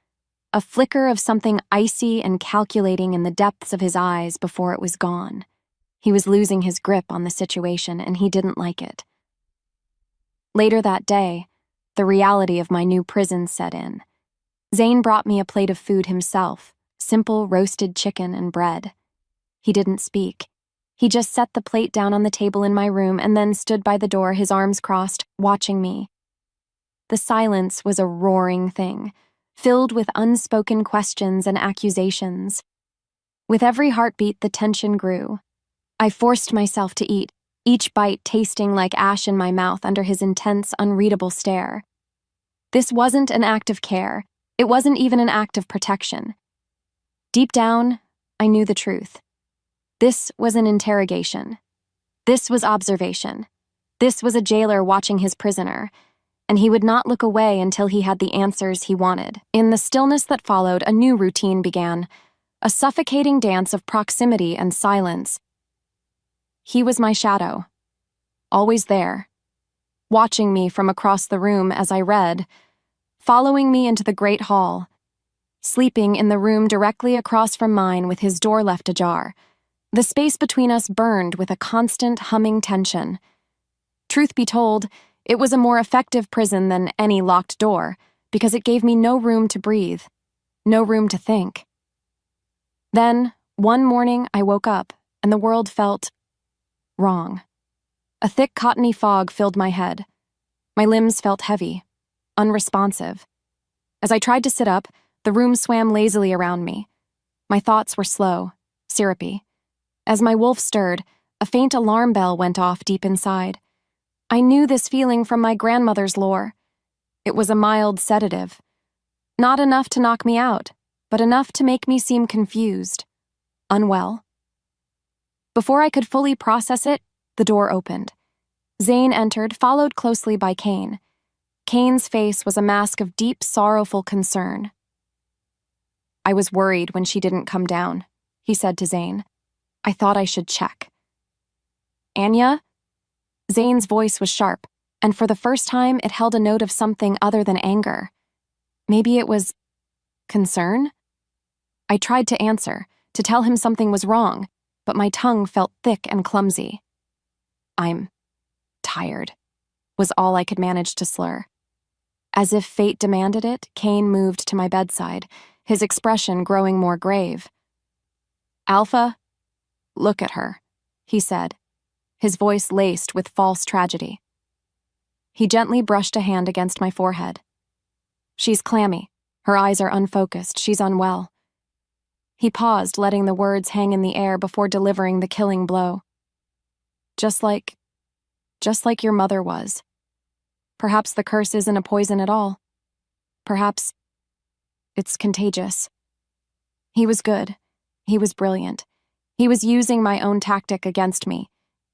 A flicker of something icy and calculating in the depths of his eyes before it was gone. He was losing his grip on the situation, and he didn't like it. Later that day, the reality of my new prison set in. Zane brought me a plate of food himself, simple roasted chicken and bread. He didn't speak. He just set the plate down on the table in my room and then stood by the door, his arms crossed, watching me. The silence was a roaring thing, filled with unspoken questions and accusations. With every heartbeat, the tension grew. I forced myself to eat, each bite tasting like ash in my mouth under his intense, unreadable stare. This wasn't an act of care. It wasn't even an act of protection. Deep down, I knew the truth. This was an interrogation. This was observation. This was a jailer watching his prisoner, and he would not look away until he had the answers he wanted. In the stillness that followed, a new routine began, a suffocating dance of proximity and silence. He was my shadow, always there, watching me from across the room as I read, following me into the great hall, sleeping in the room directly across from mine with his door left ajar. The space between us burned with a constant humming tension. Truth be told, it was a more effective prison than any locked door, because it gave me no room to breathe, no room to think. Then, one morning, I woke up, and the world felt wrong. A thick cottony fog filled my head. My limbs felt heavy, unresponsive. As I tried to sit up, the room swam lazily around me. My thoughts were slow, syrupy. As my wolf stirred, a faint alarm bell went off deep inside. I knew this feeling from my grandmother's lore. It was a mild sedative. Not enough to knock me out, but enough to make me seem confused, unwell. Before I could fully process it, the door opened. Zane entered, followed closely by Kane. Kane's face was a mask of deep, sorrowful concern. "I was worried when she didn't come down," he said to Zane. "I thought I should check." "Anya?" Zane's voice was sharp, and for the first time it held a note of something other than anger. Maybe it was concern? I tried to answer, to tell him something was wrong, but my tongue felt thick and clumsy. "I'm tired," was all I could manage to slur. As if fate demanded it, Kane moved to my bedside, his expression growing more grave. "Alpha, look at her," he said, his voice laced with false tragedy. He gently brushed a hand against my forehead. "She's clammy. Her eyes are unfocused. She's unwell." He paused, letting the words hang in the air before delivering the killing blow. Just like your mother was. Perhaps the curse isn't a poison at all. Perhaps it's contagious." He was good. He was brilliant. He was using my own tactic against me,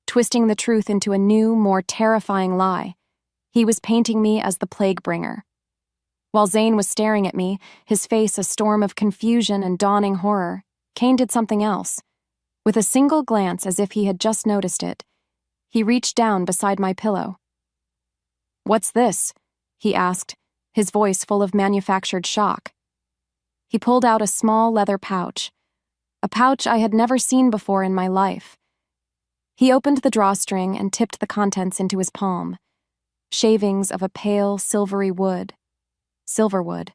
twisting the truth into a new, more terrifying lie. He was painting me as the plague bringer. While Zane was staring at me, his face a storm of confusion and dawning horror, Kane did something else. With a single glance, as if he had just noticed it, he reached down beside my pillow. "What's this?" he asked, his voice full of manufactured shock. He pulled out a small leather pouch, a pouch I had never seen before in my life. He opened the drawstring and tipped the contents into his palm. Shavings of a pale, silvery wood. Silverwood.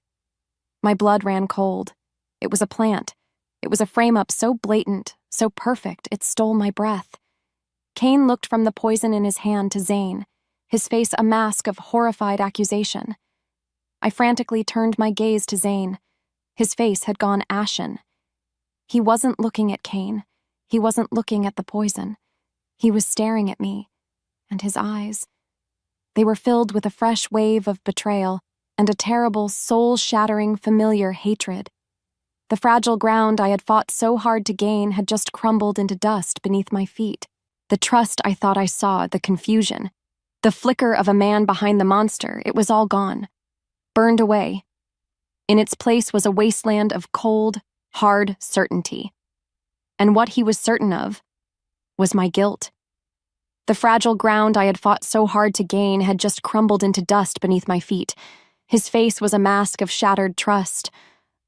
My blood ran cold. It was a plant. It was a frame-up so blatant, so perfect, it stole my breath. Kane looked from the poison in his hand to Zane, his face a mask of horrified accusation. I frantically turned my gaze to Zane. His face had gone ashen. He wasn't looking at Kane. He wasn't looking at the poison. He was staring at me, and his eyes, they were filled with a fresh wave of betrayal and a terrible, soul-shattering, familiar hatred. The fragile ground I had fought so hard to gain had just crumbled into dust beneath my feet. The trust I thought I saw, the confusion, the flicker of a man behind the monster, it was all gone, burned away. In its place was a wasteland of cold, hard certainty. And what he was certain of was my guilt. The fragile ground I had fought so hard to gain had just crumbled into dust beneath my feet. His face was a mask of shattered trust,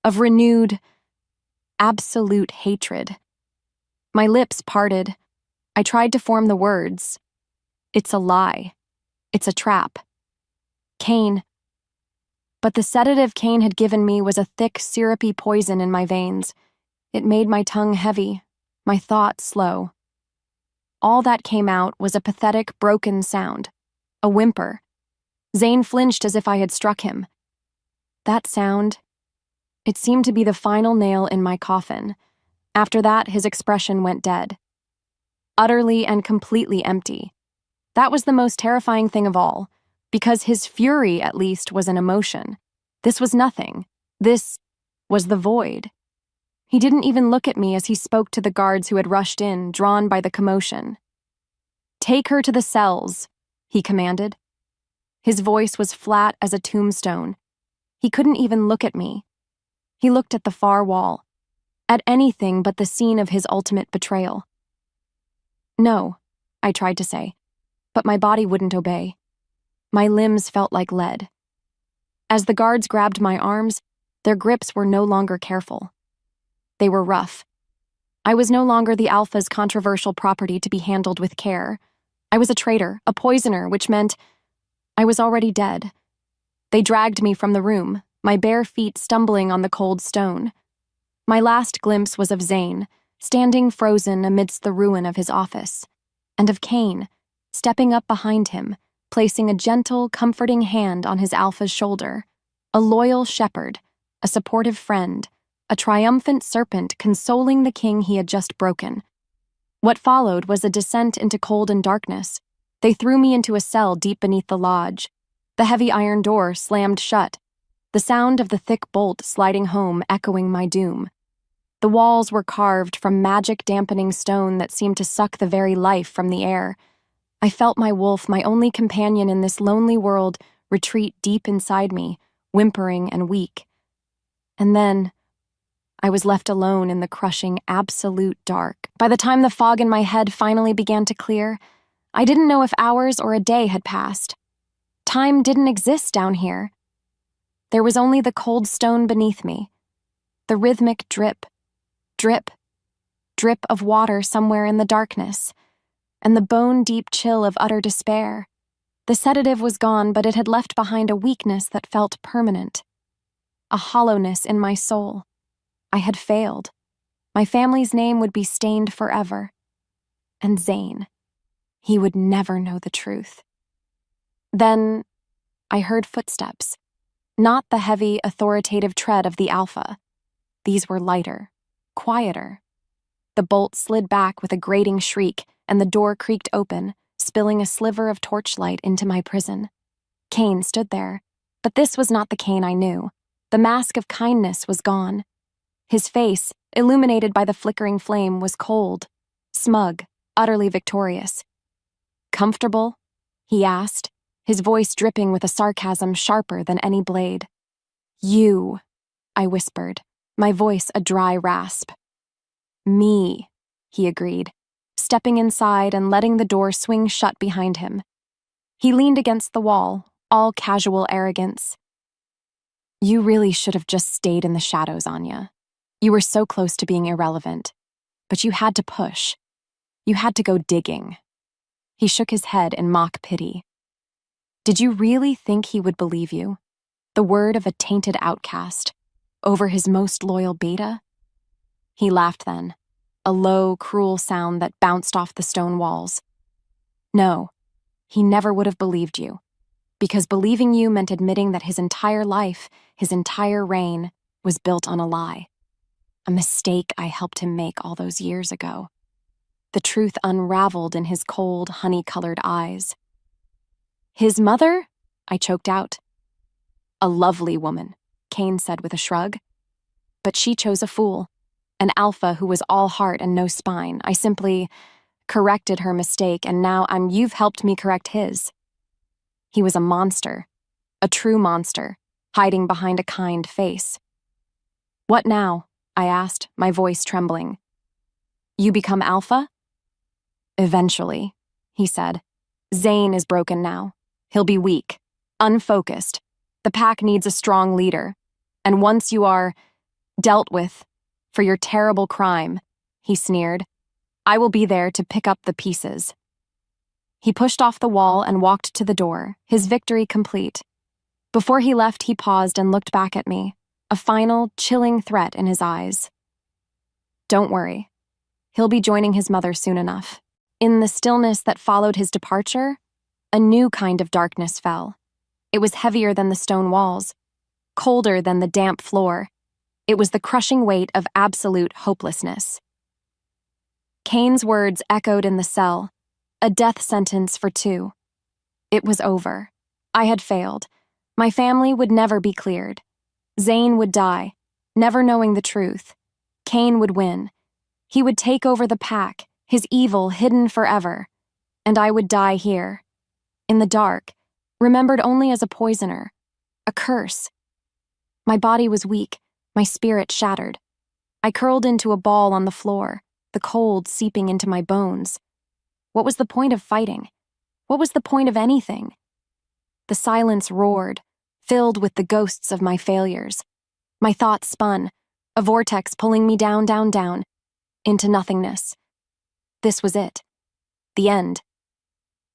of renewed, absolute hatred. My lips parted. I tried to form the words. It's a lie. It's a trap. Kane. But the sedative Kane had given me was a thick, syrupy poison in my veins. It made my tongue heavy, my thought slow. All that came out was a pathetic, broken sound, a whimper. Zane flinched as if I had struck him. That sound, it seemed to be the final nail in my coffin. After that, his expression went dead. Utterly and completely empty. That was the most terrifying thing of all, because his fury, at least, was an emotion. This was nothing. This was the void. He didn't even look at me as he spoke to the guards who had rushed in, drawn by the commotion. "Take her to the cells," he commanded. His voice was flat as a tombstone. He couldn't even look at me. He looked at the far wall, at anything but the scene of his ultimate betrayal. "No," I tried to say, but my body wouldn't obey. My limbs felt like lead. As the guards grabbed my arms, their grips were no longer careful. They were rough. I was no longer the Alpha's controversial property to be handled with care. I was a traitor, a poisoner, which meant I was already dead. They dragged me from the room, my bare feet stumbling on the cold stone. My last glimpse was of Zane, standing frozen amidst the ruin of his office, and of Kane, stepping up behind him, placing a gentle, comforting hand on his Alpha's shoulder. A loyal shepherd, a supportive friend, a triumphant serpent consoling the king he had just broken. What followed was a descent into cold and darkness. They threw me into a cell deep beneath the lodge. The heavy iron door slammed shut, the sound of the thick bolt sliding home echoing my doom. The walls were carved from magic-dampening stone that seemed to suck the very life from the air. I felt my wolf, my only companion in this lonely world, retreat deep inside me, whimpering and weak. And then I was left alone in the crushing, absolute dark. By the time the fog in my head finally began to clear, I didn't know if hours or a day had passed. Time didn't exist down here. There was only the cold stone beneath me, the rhythmic drip, drip, drip of water somewhere in the darkness, and the bone-deep chill of utter despair. The sedative was gone, but it had left behind a weakness that felt permanent, a hollowness in my soul. I had failed. My family's name would be stained forever. And Zane, he would never know the truth. Then I heard footsteps, not the heavy, authoritative tread of the Alpha. These were lighter, quieter. The bolt slid back with a grating shriek, and the door creaked open, spilling a sliver of torchlight into my prison. Kane stood there, but this was not the Kane I knew. The mask of kindness was gone. His face, illuminated by the flickering flame, was cold, smug, utterly victorious. "Comfortable?" he asked, his voice dripping with a sarcasm sharper than any blade. "You," I whispered, my voice a dry rasp. "Me," he agreed, stepping inside and letting the door swing shut behind him. He leaned against the wall, all casual arrogance. "You really should have just stayed in the shadows, Anya. You were so close to being irrelevant, but you had to push. You had to go digging." He shook his head in mock pity. "Did you really think he would believe you? The word of a tainted outcast, over his most loyal beta?" He laughed then, a low, cruel sound that bounced off the stone walls. "No, he never would have believed you. Because believing you meant admitting that his entire life, his entire reign, was built on a lie. A mistake I helped him make all those years ago. The truth unraveled in his cold, honey-colored eyes. His mother? I choked out. A lovely woman, Cain said with a shrug. But she chose a fool, an alpha who was all heart and no spine. I simply corrected her mistake, and now you've helped me correct his. He was a monster, a true monster, hiding behind a kind face. What now? I asked, my voice trembling. You become alpha? Eventually, he said. Zane is broken now. He'll be weak, unfocused. The pack needs a strong leader. And once you are dealt with for your terrible crime, he sneered, I will be there to pick up the pieces. He pushed off the wall and walked to the door, his victory complete. Before he left, he paused and looked back at me, a final, chilling threat in his eyes. Don't worry. He'll be joining his mother soon enough. In the stillness that followed his departure, a new kind of darkness fell. It was heavier than the stone walls, colder than the damp floor. It was the crushing weight of absolute hopelessness. Cain's words echoed in the cell, a death sentence for two. It was over. I had failed. My family would never be cleared. Zane would die, never knowing the truth. Cain would win. He would take over the pack, his evil hidden forever. And I would die here, in the dark, remembered only as a poisoner, a curse. My body was weak, my spirit shattered. I curled into a ball on the floor, the cold seeping into my bones. What was the point of fighting? What was the point of anything? The silence roared, filled with the ghosts of my failures. My thoughts spun, a vortex pulling me down, down, down, into nothingness. This was it. The end.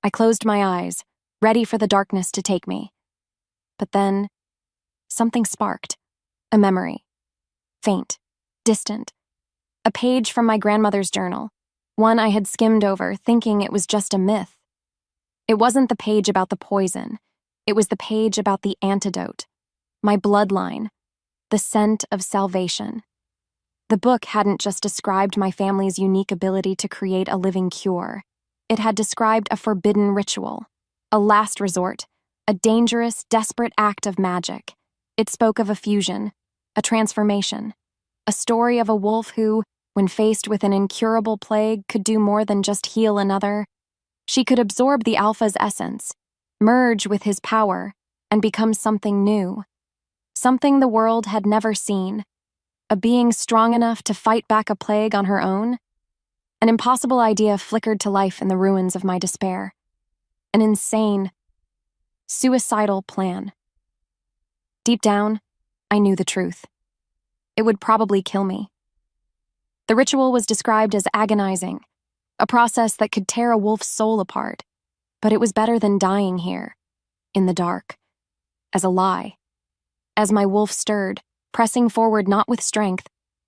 I closed my eyes, ready for the darkness to take me. But then, something sparked. A memory. Faint, distant. A page from my grandmother's journal, one I had skimmed over, thinking it was just a myth. It wasn't the page about the poison. It was the page about the antidote. My bloodline. The scent of salvation. The book hadn't just described my family's unique ability to create a living cure. It had described a forbidden ritual, a last resort, a dangerous, desperate act of magic. It spoke of a fusion, a transformation, a story of a wolf who, when faced with an incurable plague, could do more than just heal another. She could absorb the alpha's essence, merge with his power, and become something new. Something the world had never seen. A being strong enough to fight back a plague on her own. An impossible idea flickered to life in the ruins of my despair. An insane, suicidal plan. Deep down, I knew the truth. It would probably kill me. The ritual was described as agonizing, a process that could tear a wolf's soul apart, but it was better than dying here, in the dark, as a lie. As my wolf stirred, pressing forward not with strength,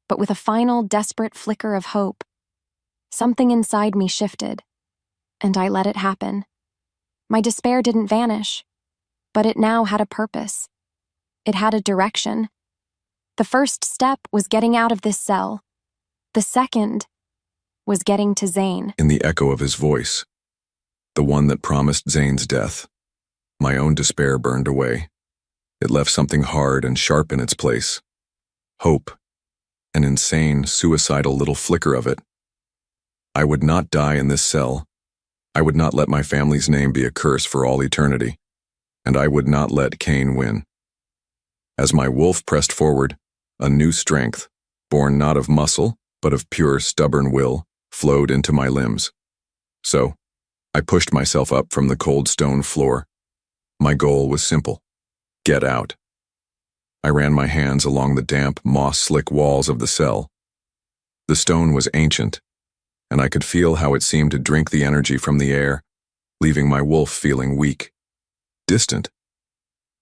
but with a final desperate flicker of hope, something inside me shifted, and I let it happen. My despair didn't vanish, but it now had a purpose. It had a direction. The first step was getting out of this cell. The second was getting to Zane. In the echo of his voice, the one that promised Zane's death, my own despair burned away. It left something hard and sharp in its place. Hope. An insane, suicidal little flicker of it. I would not die in this cell. I would not let my family's name be a curse for all eternity. And I would not let Cain win. As my wolf pressed forward, a new strength, born not of muscle, but of pure, stubborn will, flowed into my limbs. So, I pushed myself up from the cold stone floor. My goal was simple. Get out. I ran my hands along the damp, moss-slick walls of the cell. The stone was ancient, and I could feel how it seemed to drink the energy from the air, leaving my wolf feeling weak, distant.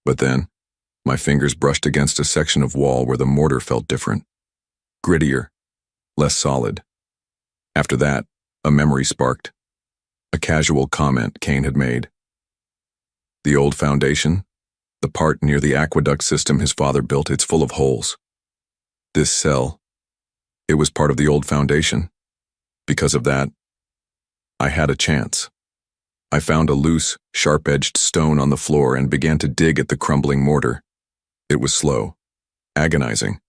But then, my fingers brushed against a section of wall where the mortar felt different, grittier, less solid. After that, a memory sparked. A casual comment Cain had made. The old foundation, the part near the aqueduct system his father built, it's full of holes. This cell, it was part of the old foundation. Because of that, I had a chance. I found a loose, sharp-edged stone on the floor and began to dig at the crumbling mortar. It was slow, agonizing.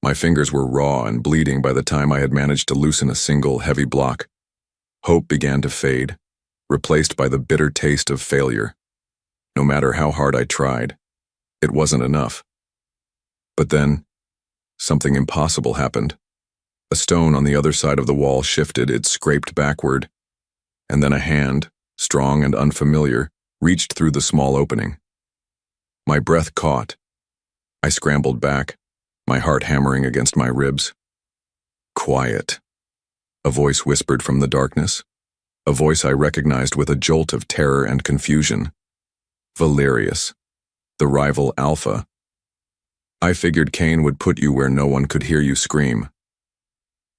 My fingers were raw and bleeding by the time I had managed to loosen a single, heavy block. Hope began to fade, replaced by the bitter taste of failure. No matter how hard I tried, it wasn't enough. But then, something impossible happened. A stone on the other side of the wall shifted, it scraped backward, and then a hand, strong and unfamiliar, reached through the small opening. My breath caught. I scrambled back, my heart hammering against my ribs. Quiet. A voice whispered from the darkness, a voice I recognized with a jolt of terror and confusion. Valerius, the rival Alpha. I figured Cain would put you where no one could hear you scream.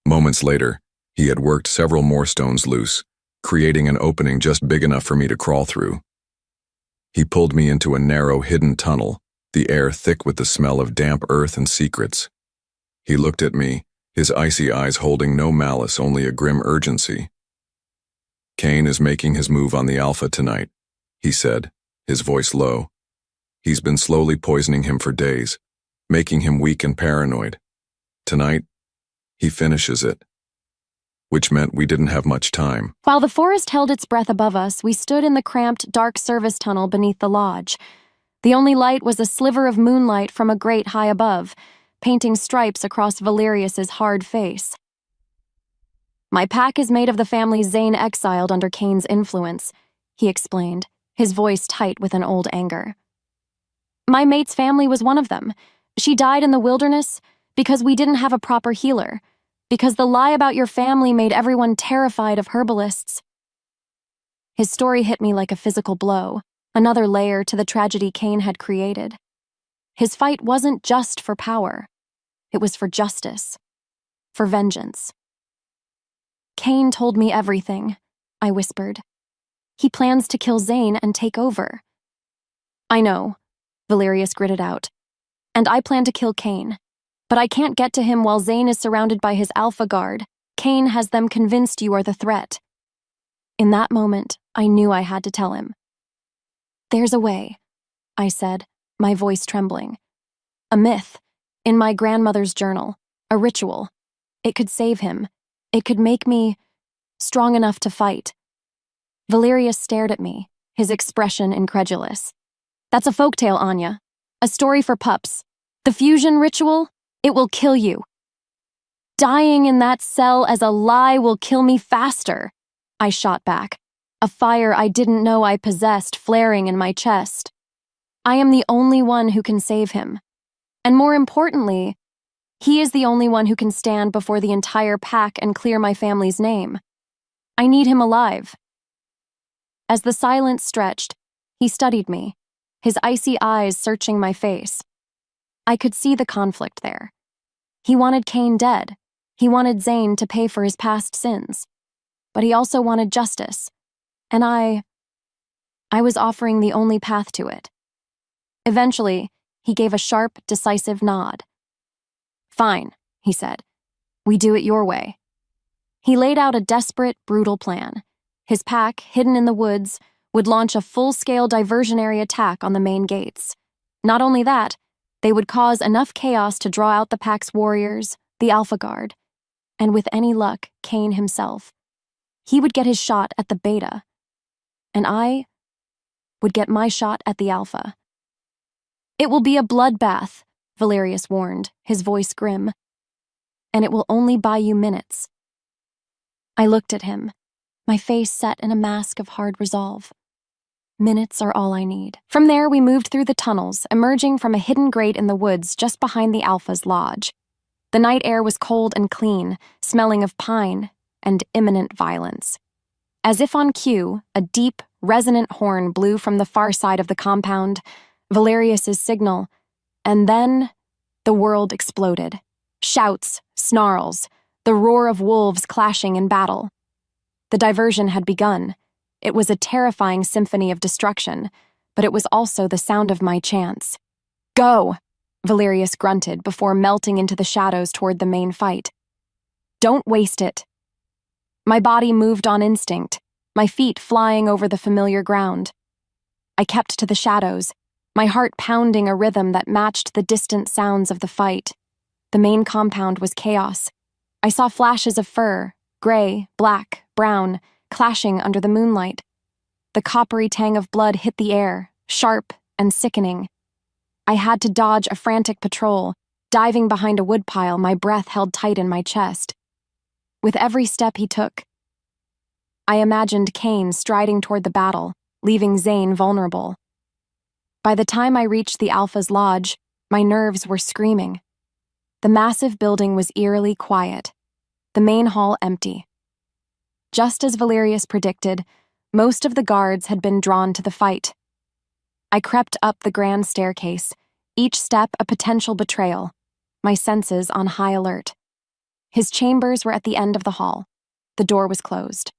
Moments later, he had worked several more stones loose, creating an opening just big enough for me to crawl through. He pulled me into a narrow, hidden tunnel, the air thick with the smell of damp earth and secrets. He looked at me, his icy eyes holding no malice, only a grim urgency. Cain is making his move on the Alpha tonight, he said, his voice low. He's been slowly poisoning him for days, making him weak and paranoid. Tonight, he finishes it. Which meant we didn't have much time. While the forest held its breath above us, we stood in the cramped, dark service tunnel beneath the lodge. The only light was a sliver of moonlight from a grate high above, painting stripes across Valerius's hard face. My pack is made of the family Zane exiled under Cain's influence, he explained, his voice tight with an old anger. My mate's family was one of them. She died in the wilderness because we didn't have a proper healer, because the lie about your family made everyone terrified of herbalists. His story hit me like a physical blow, another layer to the tragedy Cain had created. His fight wasn't just for power. It was for justice, for vengeance. Cain told me everything, I whispered. He plans to kill Zane and take over. I know, Valerius gritted out. And I plan to kill Cain. But I can't get to him while Zane is surrounded by his Alpha Guard. Cain has them convinced you are the threat. In that moment, I knew I had to tell him. There's a way, I said, my voice trembling. A myth, in my grandmother's journal, a ritual. It could save him. It could make me strong enough to fight. Valerius stared at me, his expression incredulous. That's a folktale, Anya. A story for pups. The fusion ritual, it will kill you. Dying in that cell as a lie will kill me faster, I shot back, a fire I didn't know I possessed flaring in my chest. I am the only one who can save him. And more importantly, he is the only one who can stand before the entire pack and clear my family's name. I need him alive. As the silence stretched, he studied me, his icy eyes searching my face. I could see the conflict there. He wanted Cain dead. He wanted Zane to pay for his past sins. But he also wanted justice. And I was offering the only path to it. Eventually, he gave a sharp, decisive nod. Fine, he said. We do it your way. He laid out a desperate, brutal plan. His pack, hidden in the woods, would launch a full-scale diversionary attack on the main gates. Not only that, they would cause enough chaos to draw out the pack's warriors, the Alpha Guard, and with any luck, Cain himself. He would get his shot at the Beta, and I would get my shot at the Alpha. It will be a bloodbath, Valerius warned, his voice grim, and it will only buy you minutes. I looked at him, my face set in a mask of hard resolve. Minutes are all I need. From there, we moved through the tunnels, emerging from a hidden grate in the woods just behind the Alpha's lodge. The night air was cold and clean, smelling of pine and imminent violence. As if on cue, a deep, resonant horn blew from the far side of the compound, Valerius's signal, and then the world exploded. Shouts, snarls, the roar of wolves clashing in battle. The diversion had begun. It was a terrifying symphony of destruction, but it was also the sound of my chance. "Go!" Valerius grunted before melting into the shadows toward the main fight. "Don't waste it." My body moved on instinct, my feet flying over the familiar ground. I kept to the shadows, my heart pounding a rhythm that matched the distant sounds of the fight. The main compound was chaos. I saw flashes of fur, gray, black, brown, clashing under the moonlight. The coppery tang of blood hit the air, sharp and sickening. I had to dodge a frantic patrol, diving behind a woodpile, my breath held tight in my chest. With every step he took, I imagined Cain striding toward the battle, leaving Zane vulnerable. By the time I reached the Alpha's lodge, my nerves were screaming. The massive building was eerily quiet, the main hall empty. Just as Valerius predicted, most of the guards had been drawn to the fight. I crept up the grand staircase, each step a potential betrayal, my senses on high alert. His chambers were at the end of the hall. The door was closed.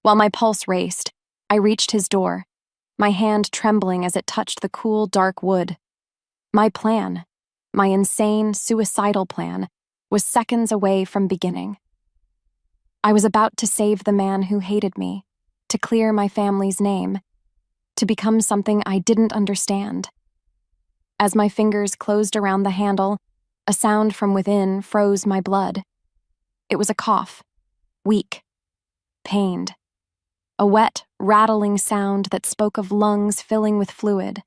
While my pulse raced, I reached his door, my hand trembling as it touched the cool, dark wood. My plan, my insane, suicidal plan, was seconds away from beginning. I was about to save the man who hated me, to clear my family's name, to become something I didn't understand. As my fingers closed around the handle, a sound from within froze my blood. It was a cough, weak, pained, a wet, rattling sound that spoke of lungs filling with fluid.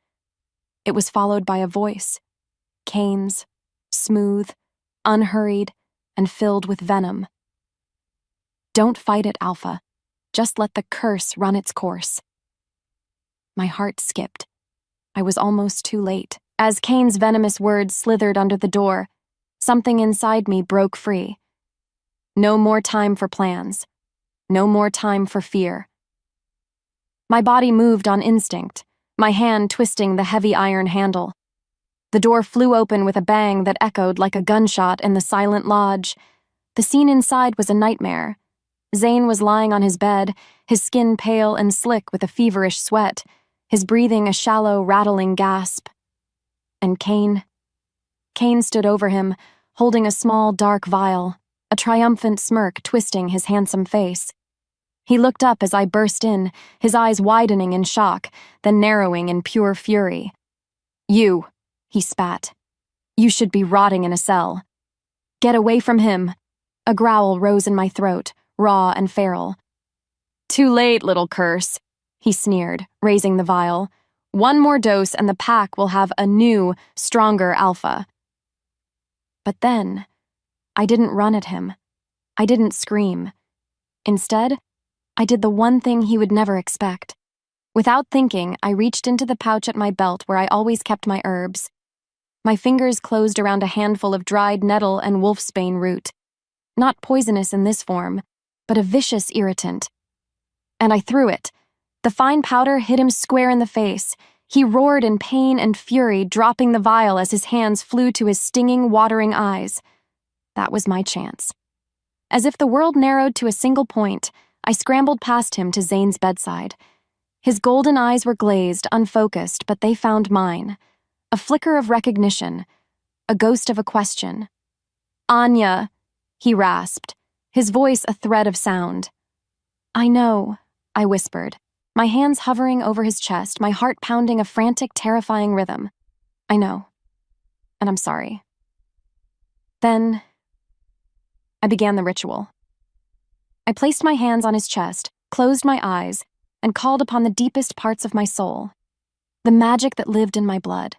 It was followed by a voice, Cain's, smooth, unhurried, and filled with venom. "Don't fight it, Alpha. Just let the curse run its course." My heart skipped. I was almost too late. As Cain's venomous words slithered under the door, something inside me broke free. No more time for plans. No more time for fear. My body moved on instinct, my hand twisting the heavy iron handle. The door flew open with a bang that echoed like a gunshot in the silent lodge. The scene inside was a nightmare. Zane was lying on his bed, his skin pale and slick with a feverish sweat, his breathing a shallow, rattling gasp. And Cain stood over him, holding a small, dark vial, a triumphant smirk twisting his handsome face. He looked up as I burst in, his eyes widening in shock, then narrowing in pure fury. "You," he spat. "You should be rotting in a cell." "Get away from him." A growl rose in my throat, raw and feral. "Too late, little curse," he sneered, raising the vial. "One more dose and the pack will have a new, stronger Alpha." But then, I didn't run at him. I didn't scream. Instead, I did the one thing he would never expect. Without thinking, I reached into the pouch at my belt where I always kept my herbs. My fingers closed around a handful of dried nettle and wolfsbane root. Not poisonous in this form, but a vicious irritant. And I threw it. The fine powder hit him square in the face. He roared in pain and fury, dropping the vial as his hands flew to his stinging, watering eyes. That was my chance. As if the world narrowed to a single point, I scrambled past him to Zane's bedside. His golden eyes were glazed, unfocused, but they found mine. A flicker of recognition, a ghost of a question. "Anya," he rasped, his voice a thread of sound. "I know," I whispered, my hands hovering over his chest, my heart pounding a frantic, terrifying rhythm. "I know. And I'm sorry." Then, I began the ritual. I placed my hands on his chest, closed my eyes, and called upon the deepest parts of my soul, the magic that lived in my blood.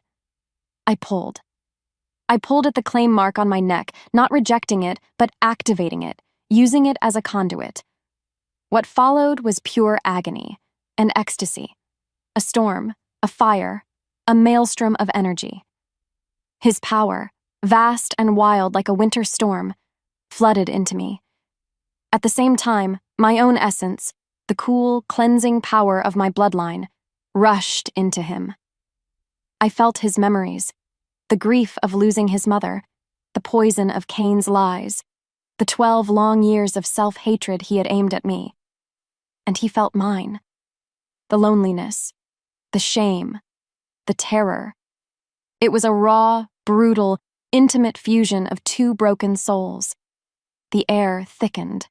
I pulled. I pulled at the claim mark on my neck, not rejecting it, but activating it, using it as a conduit. What followed was pure agony, an ecstasy, a storm, a fire, a maelstrom of energy. His power, vast and wild like a winter storm, flooded into me. At the same time, my own essence, the cool, cleansing power of my bloodline, rushed into him. I felt his memories, the grief of losing his mother, the poison of Cain's lies, the 12 long years of self-hatred he had aimed at me. And he felt mine. The loneliness, the the shame, the terror. It was a raw, brutal, intimate fusion of two broken souls. The air thickened.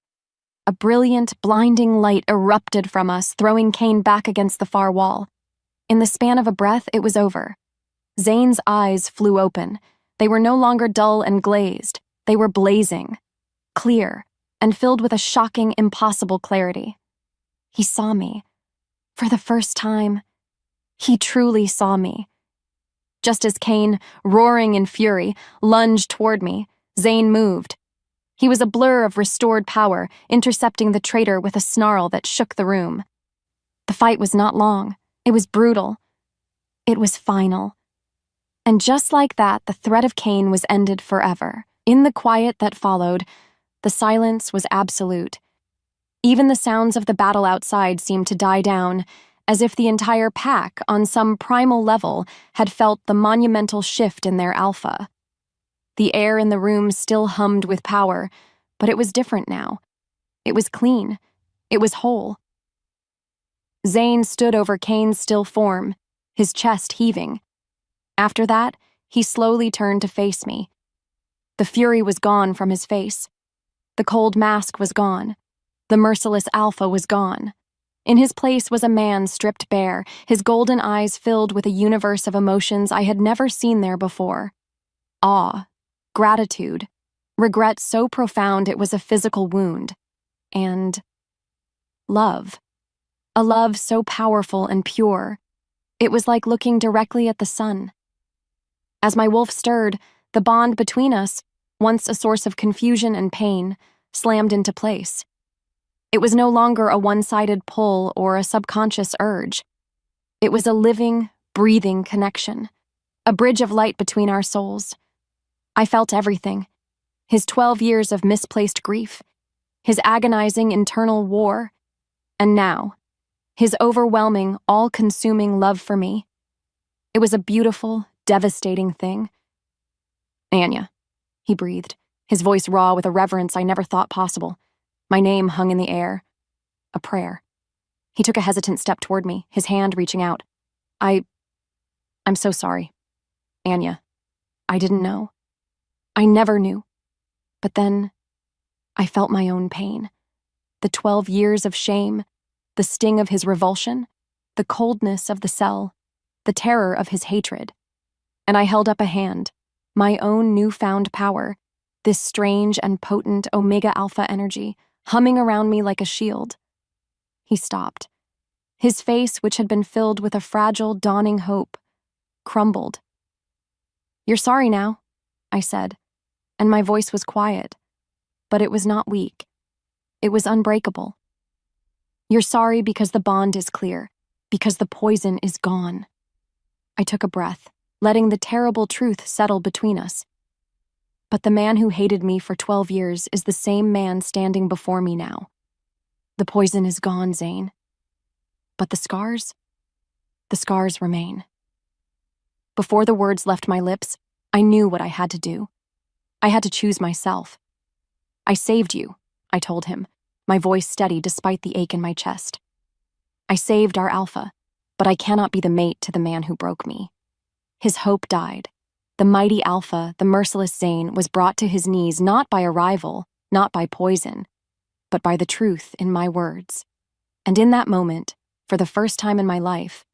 A brilliant, blinding light erupted from us, throwing Kane back against the far wall. In the span of a breath, it was over. Zane's eyes flew open. They were no longer dull and glazed. They were blazing, clear, and filled with a shocking, impossible clarity. He saw me. For the first time, he truly saw me. Just as Kane, roaring in fury, lunged toward me, Zane moved. He was a blur of restored power, intercepting the traitor with a snarl that shook the room. The fight was not long. It was brutal. It was final. And just like that, the threat of Kane was ended forever. In the quiet that followed, the silence was absolute. Even the sounds of the battle outside seemed to die down, as if the entire pack, on some primal level, had felt the monumental shift in their alpha. The air in the room still hummed with power, but it was different now. It was clean. It was whole. Zane stood over Kane's still form, his chest heaving. After that, he slowly turned to face me. The fury was gone from his face. The cold mask was gone. The merciless alpha was gone. In his place was a man stripped bare, his golden eyes filled with a universe of emotions I had never seen there before. Awe, gratitude, regret so profound it was a physical wound, and love. A love so powerful and pure, it was like looking directly at the sun. As my wolf stirred, the bond between us, once a source of confusion and pain, slammed into place. It was no longer a one-sided pull or a subconscious urge. It was a living, breathing connection, a bridge of light between our souls. I felt everything. His 12 years of misplaced grief, his agonizing internal war, and now, his overwhelming, all-consuming love for me. It was a beautiful, devastating thing. Anya, he breathed, his voice raw with a reverence I never thought possible. My name hung in the air. A prayer. He took a hesitant step toward me, his hand reaching out. I'm so sorry. Anya, I didn't know. I never knew. But then, I felt my own pain. The 12 years of shame, the sting of his revulsion, the coldness of the cell, the terror of his hatred. And I held up a hand, my own newfound power, this strange and potent omega-alpha energy, humming around me like a shield. He stopped. His face, which had been filled with a fragile, dawning hope, crumbled. "You're sorry now," I said, and my voice was quiet, but it was not weak. It was unbreakable. "You're sorry because the bond is clear, because the poison is gone." I took a breath, letting the terrible truth settle between us. But the man who hated me for 12 years is the same man standing before me now. The poison is gone, Zane. But the scars? The scars remain. Before the words left my lips, I knew what I had to do. I had to choose myself. "I saved you," I told him, my voice steady despite the ache in my chest. "I saved our alpha, but I cannot be the mate to the man who broke me." His hope died. The mighty alpha, the merciless Zane, was brought to his knees not by a rival, not by poison, but by the truth in my words. And in that moment, for the first time in my life,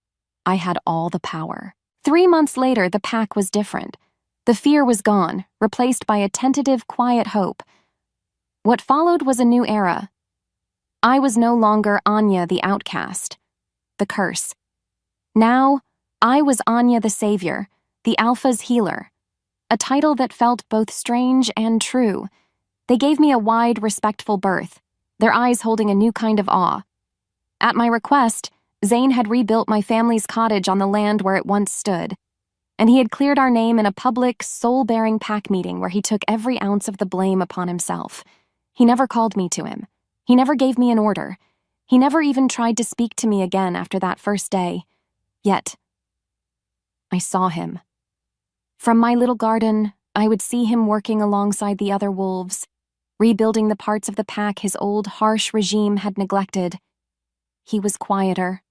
I had all the power. 3 months later, the pack was different. The fear was gone, replaced by a tentative, quiet hope. What followed was a new era. I was no longer Anya the outcast, the curse. Now, I was Anya the savior, the Alpha's healer, a title that felt both strange and true. They gave me a wide, respectful berth, their eyes holding a new kind of awe. At my request, Zane had rebuilt my family's cottage on the land where it once stood, and he had cleared our name in a public, soul-bearing pack meeting where he took every ounce of the blame upon himself. He never called me to him. He never gave me an order. He never even tried to speak to me again after that first day. Yet, I saw him. From my little garden, I would see him working alongside the other wolves, rebuilding the parts of the pack his old, harsh regime had neglected. He was quieter,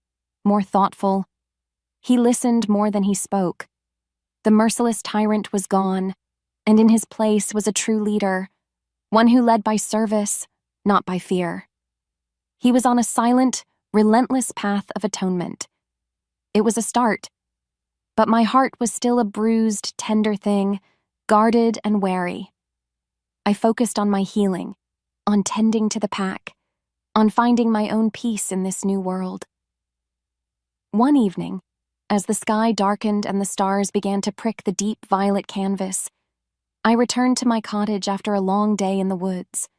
more thoughtful, He listened more than he spoke. The merciless tyrant was gone, and in his place was a true leader, one who led by service, not by fear. He was on a silent, relentless path of atonement. It was a start, but my heart was still a bruised, tender thing, guarded and wary. I focused on my healing, on tending to the pack, on finding my own peace in this new world. One evening, as the sky darkened and the stars began to prick the deep violet canvas, I returned to my cottage after a long day in the woods,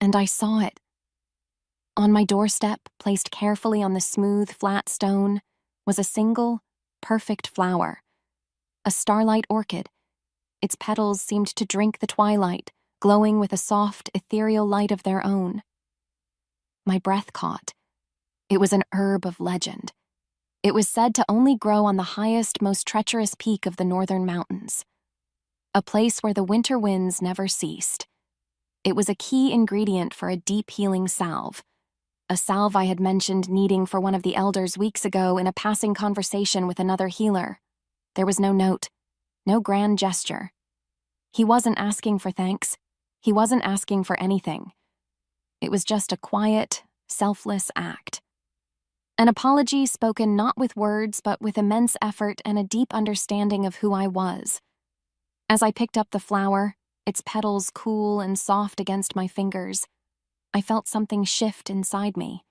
and I saw it. On my doorstep, placed carefully on the smooth, flat stone, was a single, perfect flower, a starlight orchid. Its petals seemed to drink the twilight, glowing with a soft, ethereal light of their own. My breath caught. It was an herb of legend. It was said to only grow on the highest, most treacherous peak of the northern mountains, a place where the winter winds never ceased. It was a key ingredient for a deep healing salve, a salve I had mentioned needing for one of the elders weeks ago in a passing conversation with another healer. There was no note, no grand gesture. He wasn't asking for thanks. He wasn't asking for anything. It was just a quiet, selfless act. An apology spoken not with words but with immense effort and a deep understanding of who I was. As I picked up the flower, its petals cool and soft against my fingers, I felt something shift inside me.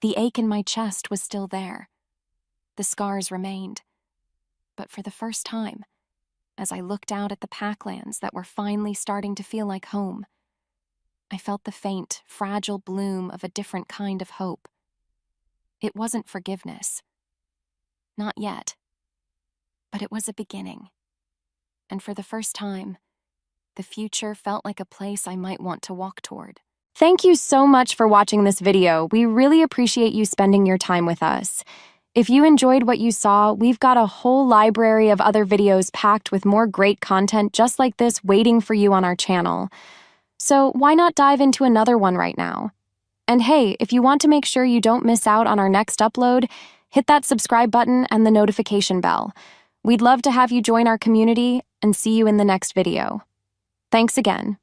The ache in my chest was still there. The scars remained. But for the first time, as I looked out at the packlands that were finally starting to feel like home, I felt the faint, fragile bloom of a different kind of hope. It wasn't forgiveness. Not yet. But it was a beginning. And for the first time, the future felt like a place I might want to walk toward. Thank you so much for watching this video. We really appreciate you spending your time with us. If you enjoyed what you saw, we've got a whole library of other videos packed with more great content just like this waiting for you on our channel. So why not dive into another one right now? And hey, if you want to make sure you don't miss out on our next upload, hit that subscribe button and the notification bell. We'd love to have you join our community and see you in the next video. Thanks again.